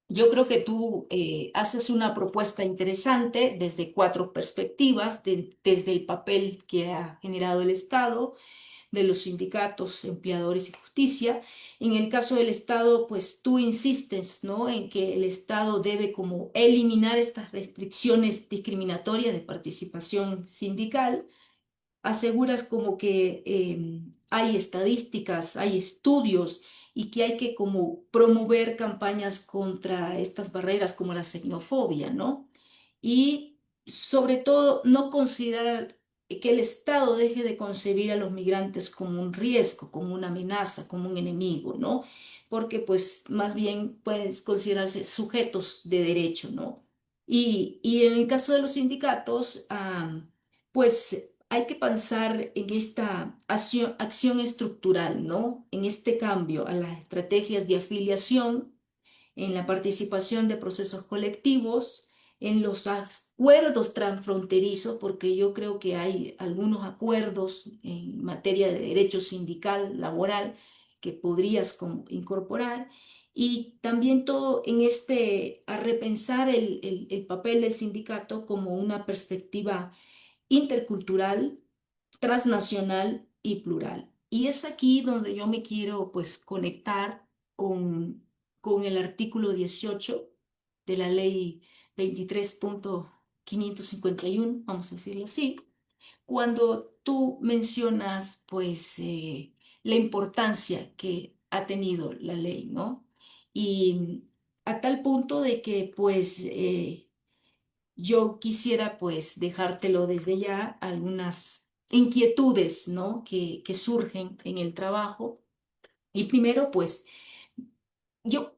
yo creo que tú haces una propuesta interesante desde cuatro perspectivas, desde el papel que ha generado el Estado, de los sindicatos, empleadores y justicia. En el caso del Estado, pues tú insistes, ¿no? En que el Estado debe como eliminar estas restricciones discriminatorias de participación sindical. Aseguras como que hay estadísticas, hay estudios y que hay que como promover campañas contra estas barreras como la xenofobia, ¿no? Y sobre todo no considerar que el Estado deje de concebir a los migrantes como un riesgo, como una amenaza, como un enemigo, ¿no? Porque pues más bien pueden considerarse sujetos de derecho, ¿no? Y en el caso de los sindicatos, pues hay que pensar en esta acción estructural, ¿no? En este cambio a las estrategias de afiliación, en la participación de procesos colectivos, en los acuerdos transfronterizos, porque yo creo que hay algunos acuerdos en materia de derecho sindical, laboral, que podrías incorporar, y también todo en a repensar el papel del sindicato como una perspectiva intercultural, transnacional y plural. Y es aquí donde yo me quiero pues conectar con el artículo 18 de la ley 23.551, vamos a decirlo así, cuando tú mencionas pues la importancia que ha tenido la ley, ¿no? Y a tal punto de que pues yo quisiera pues dejártelo desde ya algunas inquietudes, ¿no? Que surgen en el trabajo. Y primero, pues yo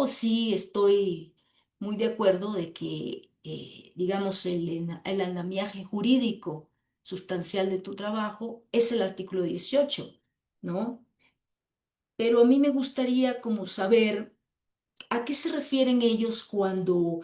sí estoy muy de acuerdo de que, digamos, el andamiaje jurídico sustancial de tu trabajo es el artículo 18, ¿no? Pero a mí me gustaría como saber a qué se refieren ellos cuando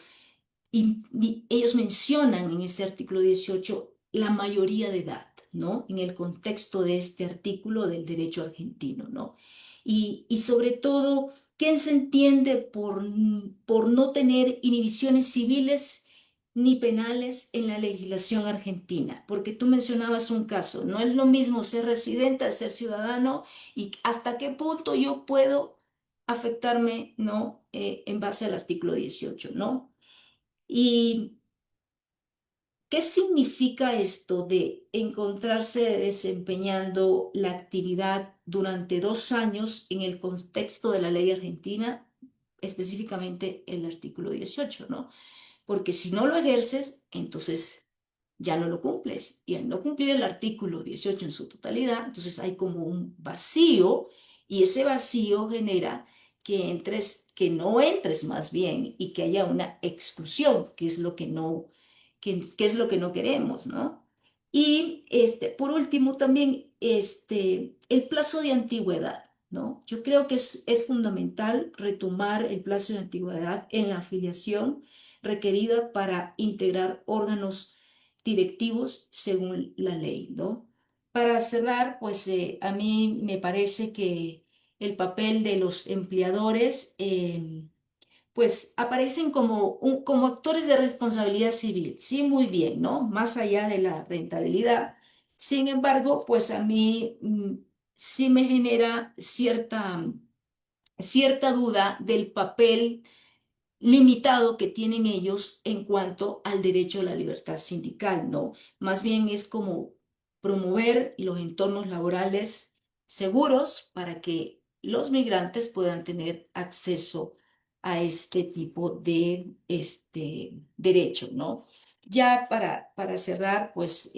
y ellos mencionan en este artículo 18 la mayoría de edad, ¿no? En el contexto de este artículo del derecho argentino, ¿no? Y sobre todo, ¿qué se entiende por no tener inhibiciones civiles ni penales en la legislación argentina? Porque tú mencionabas un caso, no es lo mismo ser residente, ser ciudadano, y hasta qué punto yo puedo afectarme, ¿no? En base al artículo 18, ¿no? ¿Y qué significa esto de encontrarse desempeñando la actividad durante 2 años en el contexto de la ley argentina, específicamente el artículo 18, ¿no? Porque si no lo ejerces, entonces ya no lo cumples. Y al no cumplir el artículo 18 en su totalidad, entonces hay como un vacío y ese vacío genera que entres, que no entres más bien y que haya una exclusión, que es lo que no, que es lo que no queremos, ¿no? Y por último también el plazo de antigüedad, ¿no? Yo creo que es fundamental retomar el plazo de antigüedad en la afiliación requerida para integrar órganos directivos según la ley, ¿no? Para cerrar, pues a mí me parece que el papel de los empleadores, pues aparecen como, como actores de responsabilidad civil, sí, muy bien, ¿no? Más allá de la rentabilidad. Sin embargo, pues a mí sí me genera cierta duda del papel limitado que tienen ellos en cuanto al derecho a la libertad sindical, ¿no? Más bien es como promover los entornos laborales seguros para que los migrantes puedan tener acceso a este tipo de derecho, ¿no? Ya para cerrar, pues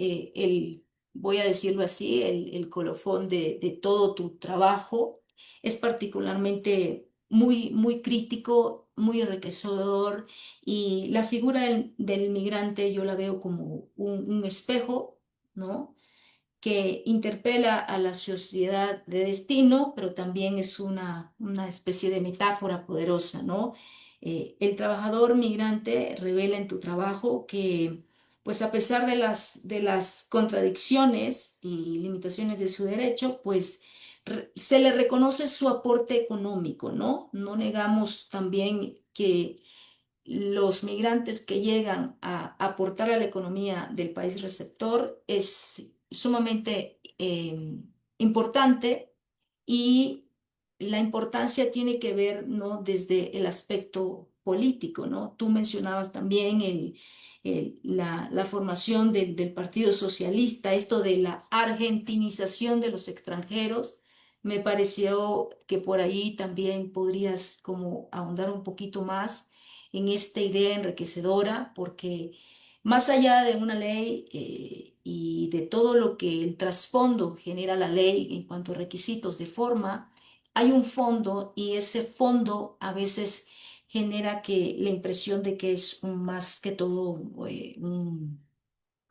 voy a decirlo así, el colofón de todo tu trabajo es particularmente muy crítico, muy enriquecedor, y la figura del migrante yo la veo como un espejo, ¿no? Que interpela a la sociedad de destino, pero también es una especie de metáfora poderosa, ¿no? El trabajador migrante revela en tu trabajo que, pues a pesar de las contradicciones y limitaciones de su derecho, pues se le reconoce su aporte económico, ¿no? No negamos también que los migrantes que llegan a aportar a la economía del país receptor es sumamente importante, y la importancia tiene que ver, ¿no? Desde el aspecto político, ¿no? Tú mencionabas también la formación del Partido Socialista, esto de la argentinización de los extranjeros. Me pareció que por ahí también podrías como ahondar un poquito más en esta idea enriquecedora, porque más allá de una ley y de todo lo que el trasfondo genera la ley en cuanto a requisitos de forma, hay un fondo, y ese fondo a veces genera que la impresión de que es más que todo un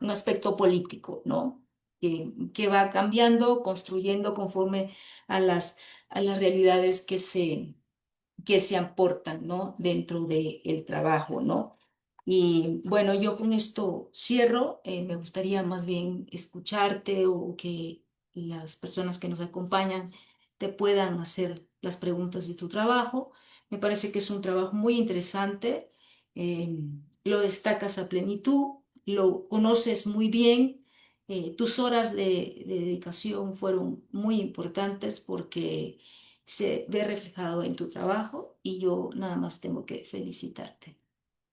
aspecto político, ¿no? Que va cambiando, construyendo conforme a las realidades que se aportan, ¿no? Dentro del trabajo, ¿no? Y bueno, yo con esto cierro. Me gustaría más bien escucharte, o que las personas que nos acompañan te puedan hacer las preguntas de tu trabajo. Me parece que es un trabajo muy interesante. eh, lo destacas a plenitud, lo conoces muy bien. Tus horas de dedicación fueron muy importantes porque se ve reflejado en tu trabajo, y yo nada más tengo que felicitarte.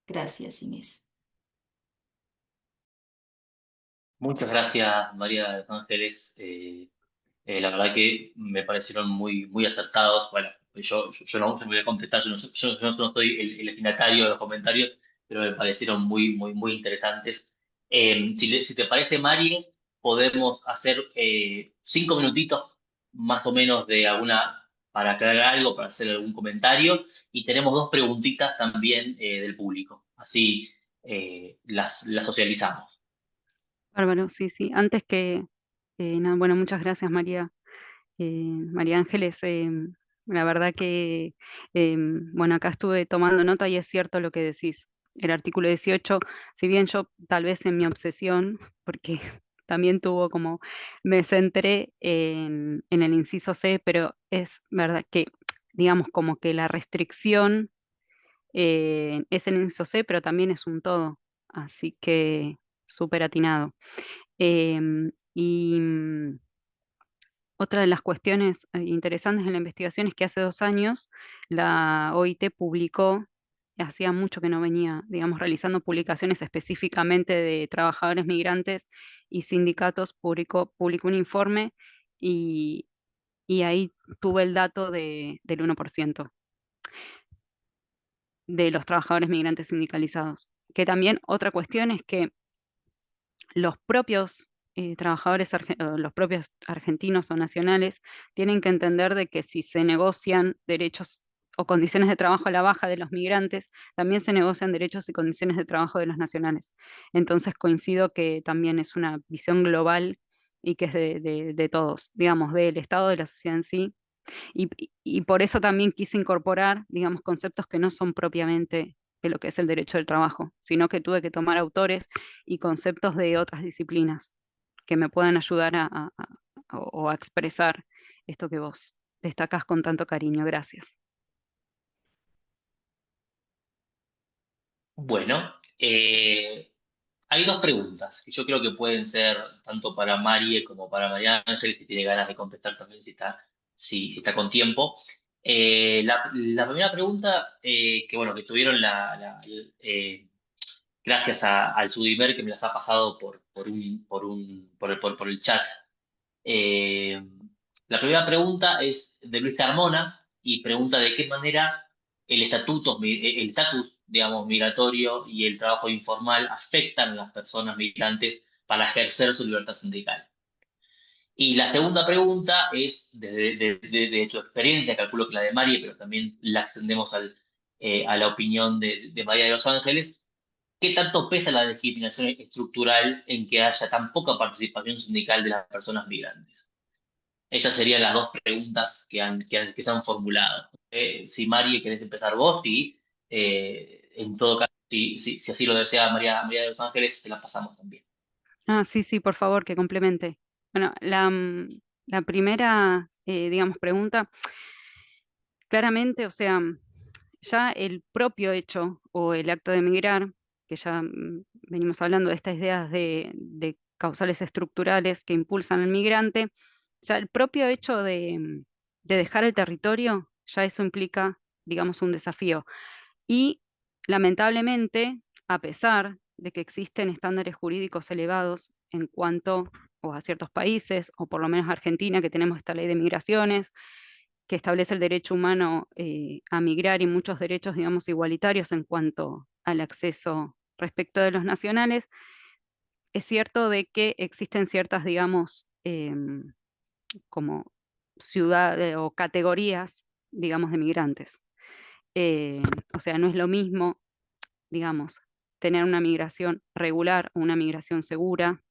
Gracias, Inés. Muchas gracias, María de los Ángeles. La verdad que me parecieron muy acertados. Bueno, yo no voy a contestar, yo no soy el destinatario de los comentarios, pero me parecieron muy interesantes. Si te parece, Mari, podemos hacer 5 minutitos más o menos de alguna para aclarar algo, para hacer algún comentario, y tenemos dos preguntitas también del público, así las socializamos. Bárbaro, sí, sí. Antes que nada, bueno, muchas gracias María Ángeles. La verdad que, bueno, acá estuve tomando nota y es cierto lo que decís. El artículo 18, si bien yo tal vez en mi obsesión, porque también tuvo como, me centré en el inciso C, pero es verdad que, digamos, como que la restricción es el inciso C, pero también es un todo. Así que súper atinado. Y otra de las cuestiones interesantes en la investigación es que hace 2 años la OIT publicó, hacía mucho que no venía, digamos, realizando publicaciones específicamente de trabajadores migrantes y sindicatos, publicó un informe y, y ahí tuve el dato del 1% de los trabajadores migrantes sindicalizados. Que también otra cuestión es que los propios los propios argentinos o nacionales tienen que entender de que si se negocian derechos o condiciones de trabajo a la baja de los migrantes, también se negocian derechos y condiciones de trabajo de los nacionales. Entonces coincido que también es una visión global y que es de todos, digamos, del Estado, de la sociedad en sí, y por eso también quise incorporar, digamos, conceptos que no son propiamente de lo que es el derecho del trabajo, sino que tuve que tomar autores y conceptos de otras disciplinas que me puedan ayudar o a expresar esto que vos destacás con tanto cariño. Gracias. Bueno, hay dos preguntas que yo creo que pueden ser tanto para Marie como para María Ángel, si tiene ganas de contestar también, si está con tiempo. La primera pregunta, que bueno, que tuvieron gracias al Sudimer que me las ha pasado por el chat. Eh, la primera pregunta es de Luis Carmona y pregunta de qué manera el estatus, digamos, migratorio y el trabajo informal afectan a las personas migrantes para ejercer su libertad sindical. Y la segunda pregunta es, de tu experiencia, calculo que la de María, pero también la extendemos a la opinión de María de los Ángeles, ¿qué tanto pesa la discriminación estructural en que haya tan poca participación sindical de las personas migrantes? Esas serían las dos preguntas que se han formulado. Si Mari, querés empezar vos, y en todo caso, si así lo desea María de los Ángeles, se la pasamos también. Ah, sí, sí, por favor, que complemente. Bueno, la primera, digamos, pregunta, claramente, o sea, ya el propio hecho o el acto de emigrar, que ya venimos hablando de estas ideas de causales estructurales que impulsan al migrante, ya el propio hecho de dejar el territorio, ya eso implica, digamos, un desafío. Y lamentablemente, a pesar de que existen estándares jurídicos elevados en cuanto o a ciertos países, o por lo menos Argentina, que tenemos esta ley de migraciones, que establece el derecho humano a migrar y muchos derechos, digamos, igualitarios en cuanto al acceso respecto de los nacionales, es cierto de que existen ciertas, digamos, como ciudades o categorías, digamos, de migrantes. Eh, o sea, no es lo mismo, digamos, tener una migración regular o una migración segura,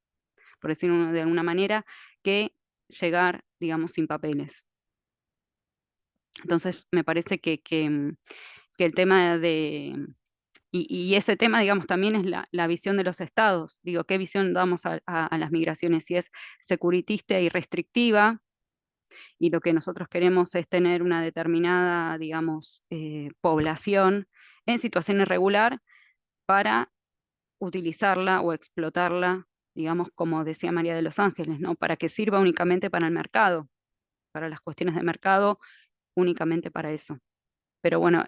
por decirlo de alguna manera, que llegar, digamos, sin papeles. Entonces, me parece que el tema y ese tema, digamos, también es la visión de los estados. Digo, ¿qué visión damos a las migraciones? Si es securitista y restrictiva, y lo que nosotros queremos es tener una determinada, digamos, población en situación irregular para utilizarla o explotarla, digamos, como decía María de los Ángeles, ¿no? Para que sirva únicamente para el mercado, para las cuestiones de mercado, únicamente para eso. Pero bueno,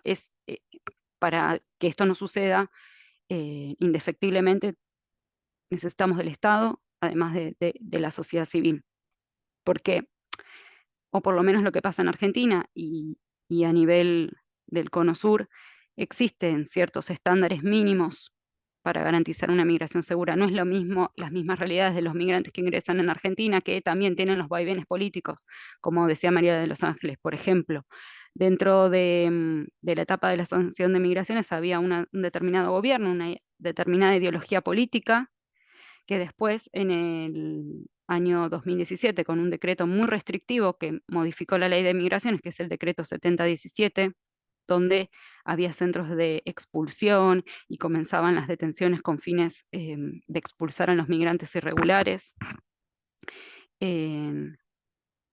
para que esto no suceda, indefectiblemente necesitamos del Estado, además de la sociedad civil. Porque, o por lo menos lo que pasa en Argentina y a nivel del Cono Sur, existen ciertos estándares mínimos para garantizar una migración segura. No es lo mismo las mismas realidades de los migrantes que ingresan en Argentina, que también tienen los vaivenes políticos, como decía María de los Ángeles, por ejemplo. Dentro de la etapa de la sanción de migraciones había un determinado gobierno, una determinada ideología política, que después en el año 2017, con un decreto muy restrictivo que modificó la ley de migraciones, que es el decreto 7017, donde había centros de expulsión y comenzaban las detenciones con fines de expulsar a los migrantes irregulares.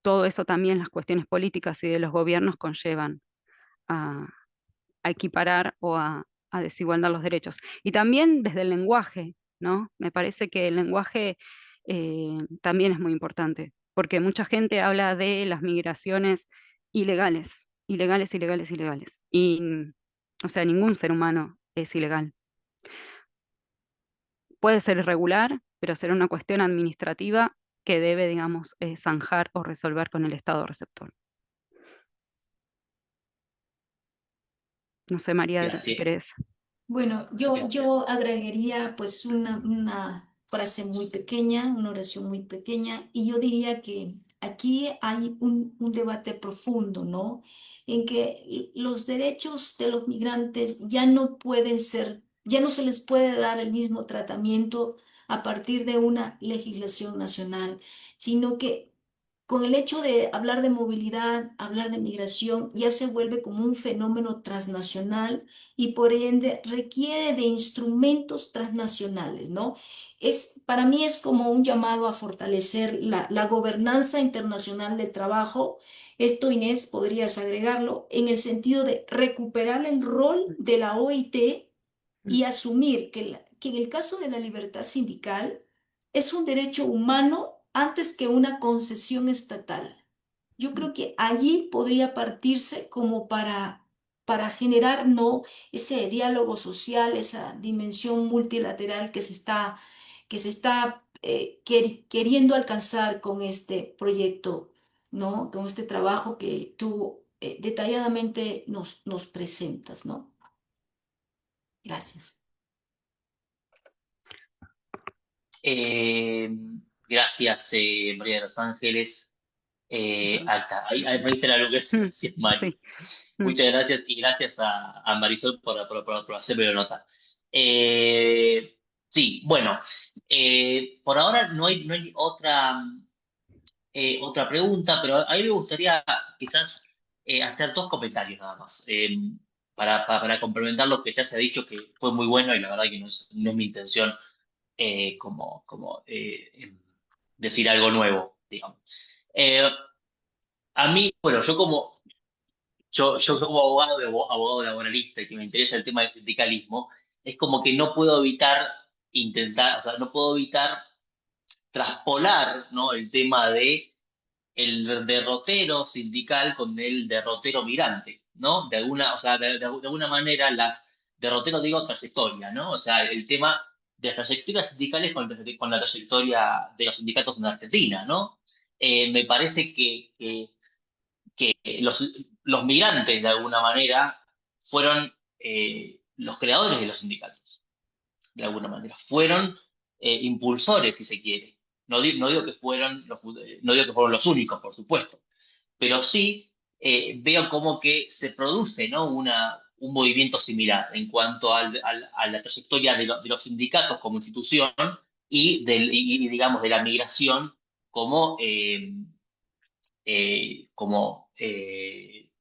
Todo eso también, las cuestiones políticas y de los gobiernos conllevan a, a equiparar o a desigualdar los derechos. Y también desde el lenguaje, ¿no? Me parece que el lenguaje también es muy importante, porque mucha gente habla de las migraciones ilegales, ilegales, ilegales, ilegales. Y, o sea, ningún ser humano es ilegal. Puede ser irregular, pero será una cuestión administrativa que debe, digamos, zanjar o resolver con el Estado receptor. No sé, María, si Gracias, querés. Bueno, yo, gracias. yo agregaría pues una frase muy pequeña, una oración muy pequeña, y yo diría que aquí hay un debate profundo, ¿no? En que los derechos de los migrantes ya no pueden ser, ya no se les puede dar el mismo tratamiento a partir de una legislación nacional, sino que con el hecho de hablar de movilidad, hablar de migración, ya se vuelve como un fenómeno transnacional y por ende requiere de instrumentos transnacionales, ¿no? Para mí es como un llamado a fortalecer la gobernanza internacional del trabajo. Esto, Inés, podrías agregarlo en el sentido de recuperar el rol de la OIT y asumir que en el caso de la libertad sindical es un derecho humano antes que una concesión estatal. Yo creo que allí podría partirse como para generar no ese diálogo social, esa dimensión multilateral que se está queriendo alcanzar con este proyecto, ¿no? Con este trabajo que tú detalladamente nos presentas, ¿no? Gracias. Eh, Gracias, María de los Ángeles. Ujú. Ahí está, ahí está la luz. Mm, Gracias, Mari. sí. Mm. Muchas gracias y gracias a Marisol por hacerme nota. Eh, sí, bueno, por ahora no hay otra pregunta, pero a mí me gustaría quizás hacer dos comentarios nada más, para complementar lo que ya se ha dicho, que fue muy bueno y la verdad que no es mi intención decir algo nuevo, digamos. Eh, a mí, bueno, yo como abogado, abogado laboralista y que me interesa el tema del sindicalismo, es como que no puedo evitar o sea, no puedo evitar traspolar, ¿no? El tema de el derrotero sindical con el derrotero migrante, ¿no? O sea, de alguna manera las derroteros digo trayectoria, ¿no? O sea, el tema de las trayectorias sindicales con la trayectoria de los sindicatos en Argentina, ¿no? Me parece que los migrantes, de alguna manera, fueron los creadores de los sindicatos, de alguna manera. Fueron impulsores, si se quiere. No digo que no digo que fueron los únicos, por supuesto, pero sí veo como que se produce, ¿no? Un movimiento similar en cuanto a la trayectoria de los sindicatos como institución digamos, de la migración como,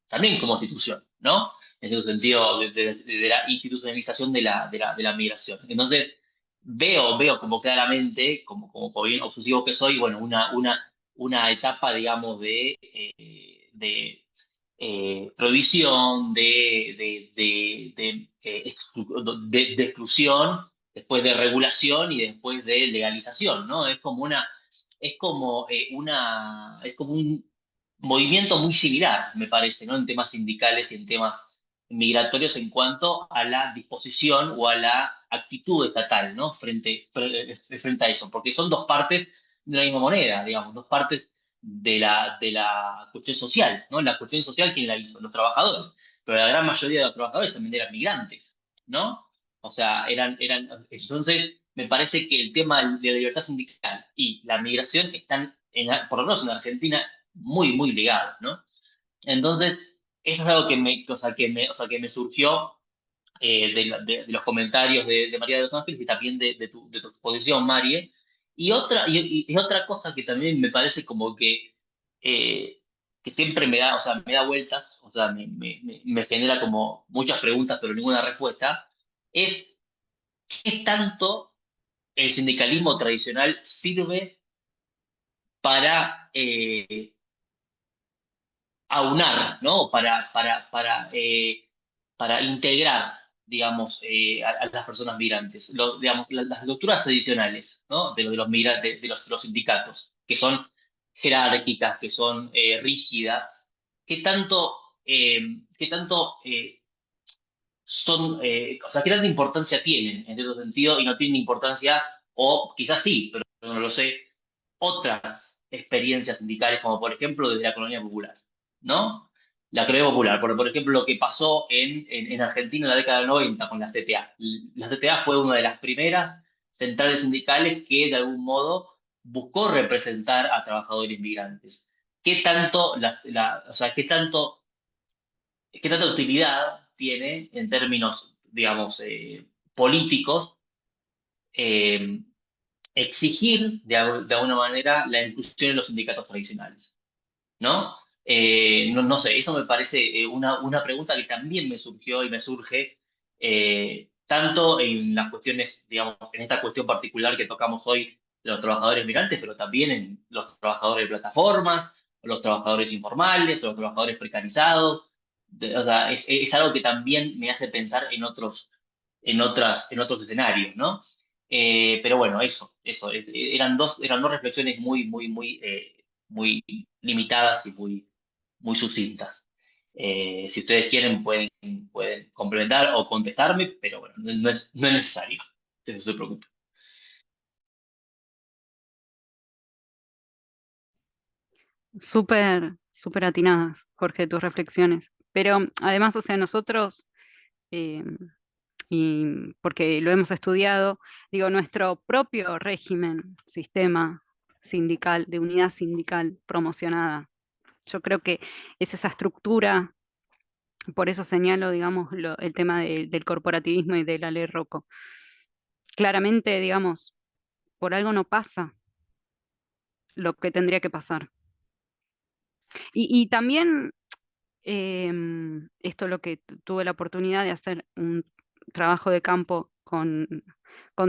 también como institución, ¿no? En ese sentido, de la institucionalización de la migración. Entonces, veo como claramente, como bien obsesivo que soy, bueno, una etapa, digamos, de prohibición, de exclusión, después de regulación y después de legalización, ¿no? Es como un movimiento muy similar, me parece, ¿no? En temas sindicales y en temas migratorios en cuanto a la disposición o a la actitud estatal, ¿no? Frente a eso, porque son dos partes de la misma moneda, digamos, dos partes de la cuestión social, ¿no? La cuestión social, ¿quién la hizo? Los trabajadores, pero la gran mayoría de los trabajadores también eran migrantes, ¿no? O sea, entonces me parece que el tema de la libertad sindical y la migración están, por lo menos en Argentina, muy, muy ligados, ¿no? Entonces, eso es algo que me surgió de los comentarios de María de los Ángeles y también de tu exposición, Marie. Y otra cosa que también me parece como que siempre me da, o sea, me da vueltas, o sea, me genera como muchas preguntas, pero ninguna respuesta, es qué tanto el sindicalismo tradicional sirve para aunar, ¿no? Para integrar, digamos, a las personas migrantes. Digamos, las estructuras tradicionales, ¿no? De los migrantes, los sindicatos, que son jerárquicas, que son rígidas, ¿qué tanto, qué tanto son, o sea, qué tanta importancia tienen en cierto sentido y no tienen importancia, o quizás sí, pero no lo sé, otras experiencias sindicales, como por ejemplo desde la colonia popular, ¿no? La colonia popular, por ejemplo, lo que pasó en Argentina en la década del 90 con la CTA. La CTA fue una de las primeras centrales sindicales que de algún modo buscó representar a trabajadores migrantes. ¿Qué tanto, o sea, qué tanta utilidad tiene en términos, digamos, políticos, eh, exigir de alguna manera la inclusión en los sindicatos tradicionales, ¿no? No sé, eso me parece una pregunta que también me surgió y me surge tanto en las cuestiones, digamos, en esta cuestión particular que tocamos hoy de los trabajadores migrantes, pero también en los trabajadores de plataformas, los trabajadores informales, los trabajadores precarizados. O sea, es algo que también me hace pensar en otros escenarios, ¿no? Pero bueno, eran dos reflexiones muy limitadas y muy sucintas. Si ustedes quieren, pueden complementar o contestarme, pero bueno, no es necesario. No se preocupen. Súper, súper atinadas, Jorge, tus reflexiones. Pero además, o sea, nosotros, eh, y porque lo hemos estudiado, digo, nuestro propio régimen, sistema sindical, de unidad sindical promocionada, yo creo que es esa estructura, por eso señalo, digamos, el tema del corporativismo y de la ley Rocco. Claramente, digamos, por algo no pasa lo que tendría que pasar. Y también esto lo que tuve la oportunidad de hacer un trabajo de campo con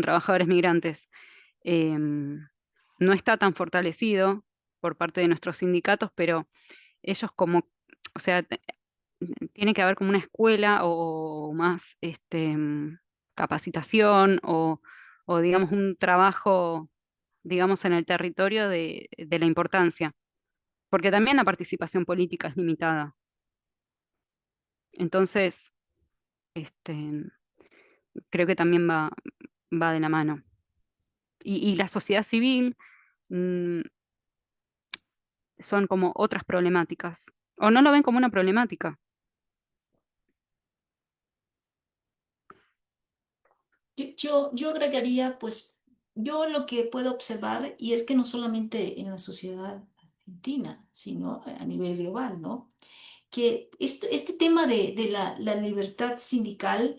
trabajadores migrantes, em, no está tan fortalecido por parte de nuestros sindicatos, pero ellos como, o sea, tiene que haber como una escuela o más capacitación o digamos un trabajo, digamos, en el territorio de la importancia, porque también la participación política es limitada. Entonces, este, creo que también va de la mano. Y la sociedad civil mm, son como otras problemáticas, o no lo ven como una problemática. Yo agregaría, pues, yo lo que puedo observar, y es que no solamente en la sociedad argentina, sino a nivel global, ¿no? Que este tema de la libertad sindical,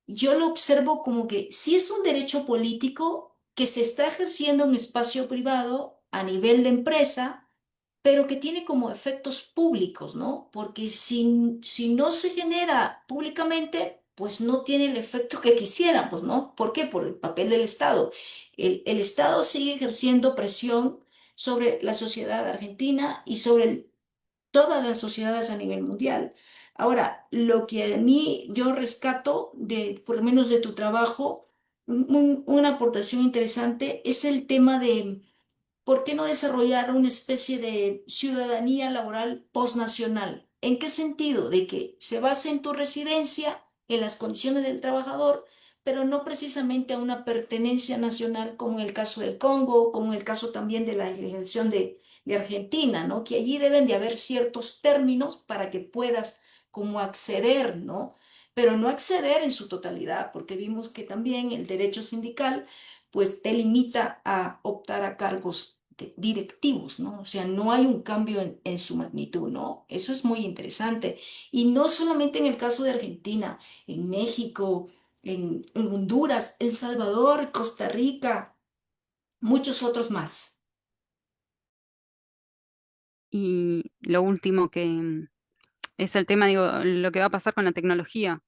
yo lo observo como que sí es un derecho político que se está ejerciendo en espacio privado a nivel de empresa, pero que tiene como efectos públicos, ¿no? Porque si no se genera públicamente, pues no tiene el efecto que quisieran, pues, ¿no? ¿Por qué? Por el papel del Estado. El Estado sigue ejerciendo presión sobre la sociedad argentina y sobre todas las sociedades a nivel mundial. Ahora, lo que a mí yo rescato por lo menos de tu trabajo, una aportación interesante es el tema de ¿por qué no desarrollar una especie de ciudadanía laboral postnacional? ¿En qué sentido? De que se base en tu residencia, en las condiciones del trabajador, pero no precisamente a una pertenencia nacional como en el caso del Congo, como en el caso también de la legislación de Argentina, ¿no? Que allí deben de haber ciertos términos para que puedas como acceder, ¿no? pero no acceder en su totalidad, porque vimos que también el derecho sindical pues te limita a optar a cargos directivos, ¿no? O sea, no hay un cambio en su magnitud, ¿no? Eso es muy interesante. Y no solamente en el caso de Argentina, en México, en Honduras, El Salvador, Costa Rica, muchos otros más. Y lo último que es el tema, digo, lo que va a pasar con la tecnología,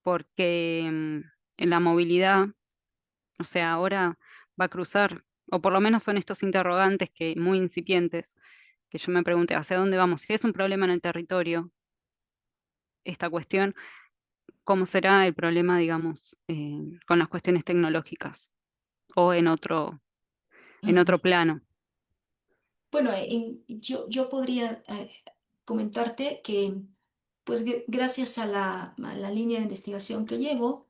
porque en la movilidad, o sea, ahora va a cruzar, o por lo menos son estos interrogantes que muy incipientes, que yo me pregunté, ¿hacia dónde vamos? Si es un problema en el territorio, esta cuestión, ¿cómo será el problema, digamos, con las cuestiones tecnológicas o en otro plano? Bueno, yo podría comentarte que, pues gracias a la línea de investigación que llevo,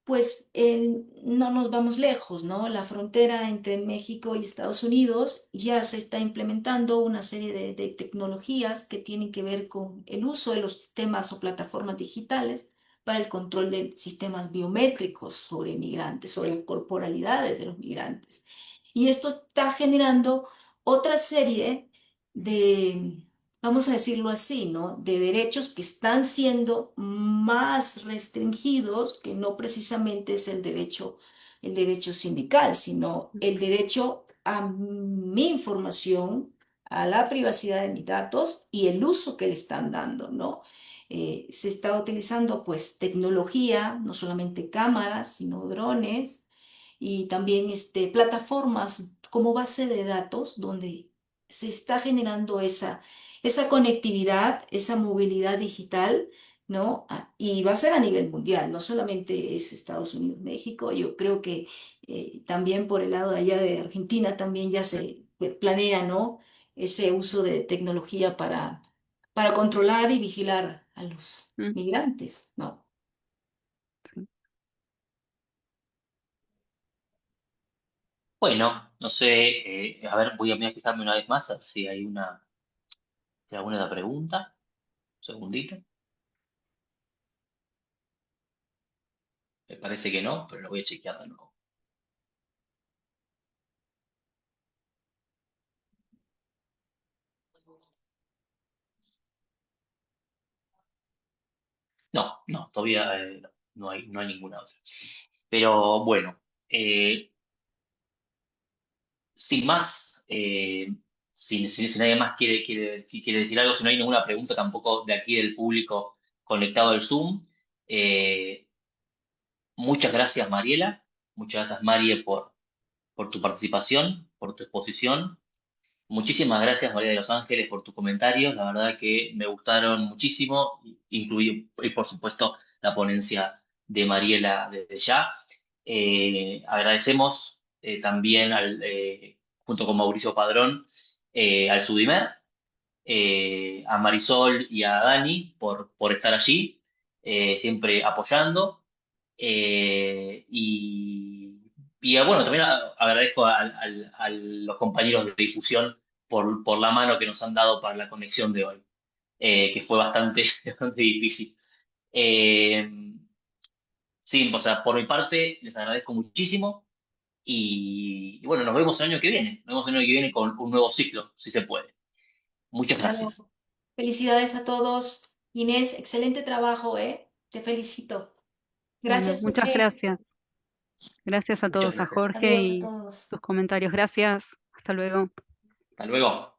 pues no nos vamos lejos, ¿no? La frontera entre México y Estados Unidos ya se está implementando una serie de tecnologías que tienen que ver con el uso de los sistemas o plataformas digitales para el control de sistemas biométricos sobre migrantes, sobre las corporalidades de los migrantes. Y esto está generando otra serie de, vamos a decirlo así, ¿no? De derechos que están siendo más restringidos, que no precisamente es el derecho sindical, sino el derecho a mi información, a la privacidad de mis datos y el uso que le están dando, ¿no? Se está utilizando pues tecnología, no solamente cámaras, sino drones y también plataformas como base de datos donde se está generando esa conectividad, esa movilidad digital, ¿no? Y va a ser a nivel mundial, no solamente es Estados Unidos, México, yo creo que también por el lado de allá de Argentina también ya se planea, ¿no? Ese uso de tecnología para controlar y vigilar a los Mm, migrantes, ¿no? sí. Bueno, no sé, a ver, voy a fijarme una vez más a ver si hay si hay alguna otra pregunta. Un segundito. Me parece que no, pero lo voy a chequear de nuevo. No, no, todavía no hay ninguna otra. Pero bueno, sin más, si nadie más quiere decir algo, si no hay ninguna pregunta tampoco de aquí del público conectado al Zoom, eh, muchas gracias, Mariela. Muchas gracias, Marie, por tu participación, por tu exposición. Muchísimas gracias, María de los Ángeles, por tus comentarios. La verdad que me gustaron muchísimo, incluido, y por supuesto, la ponencia de Mariela desde ya. Agradecemos también, junto con Mauricio Padrón, al Sudimer, a Marisol y a Dani por estar allí, siempre apoyando. Y bueno, también agradezco a los compañeros de difusión por la mano que nos han dado para la conexión de hoy, que fue bastante, bastante difícil. Eh, sí, o sea, por mi parte, les agradezco muchísimo y bueno, nos vemos el año que viene. Nos vemos el año que viene con un nuevo ciclo, si se puede. Muchas Claro. gracias. Felicidades a todos. Inés, excelente trabajo, ¿eh? Te felicito. Bueno, Gracias, muchas Jorge. gracias. Gracias a Muchas todos, a gracias. Jorge Adiós a y todos. sus comentarios. Gracias. Hasta luego. Hasta luego.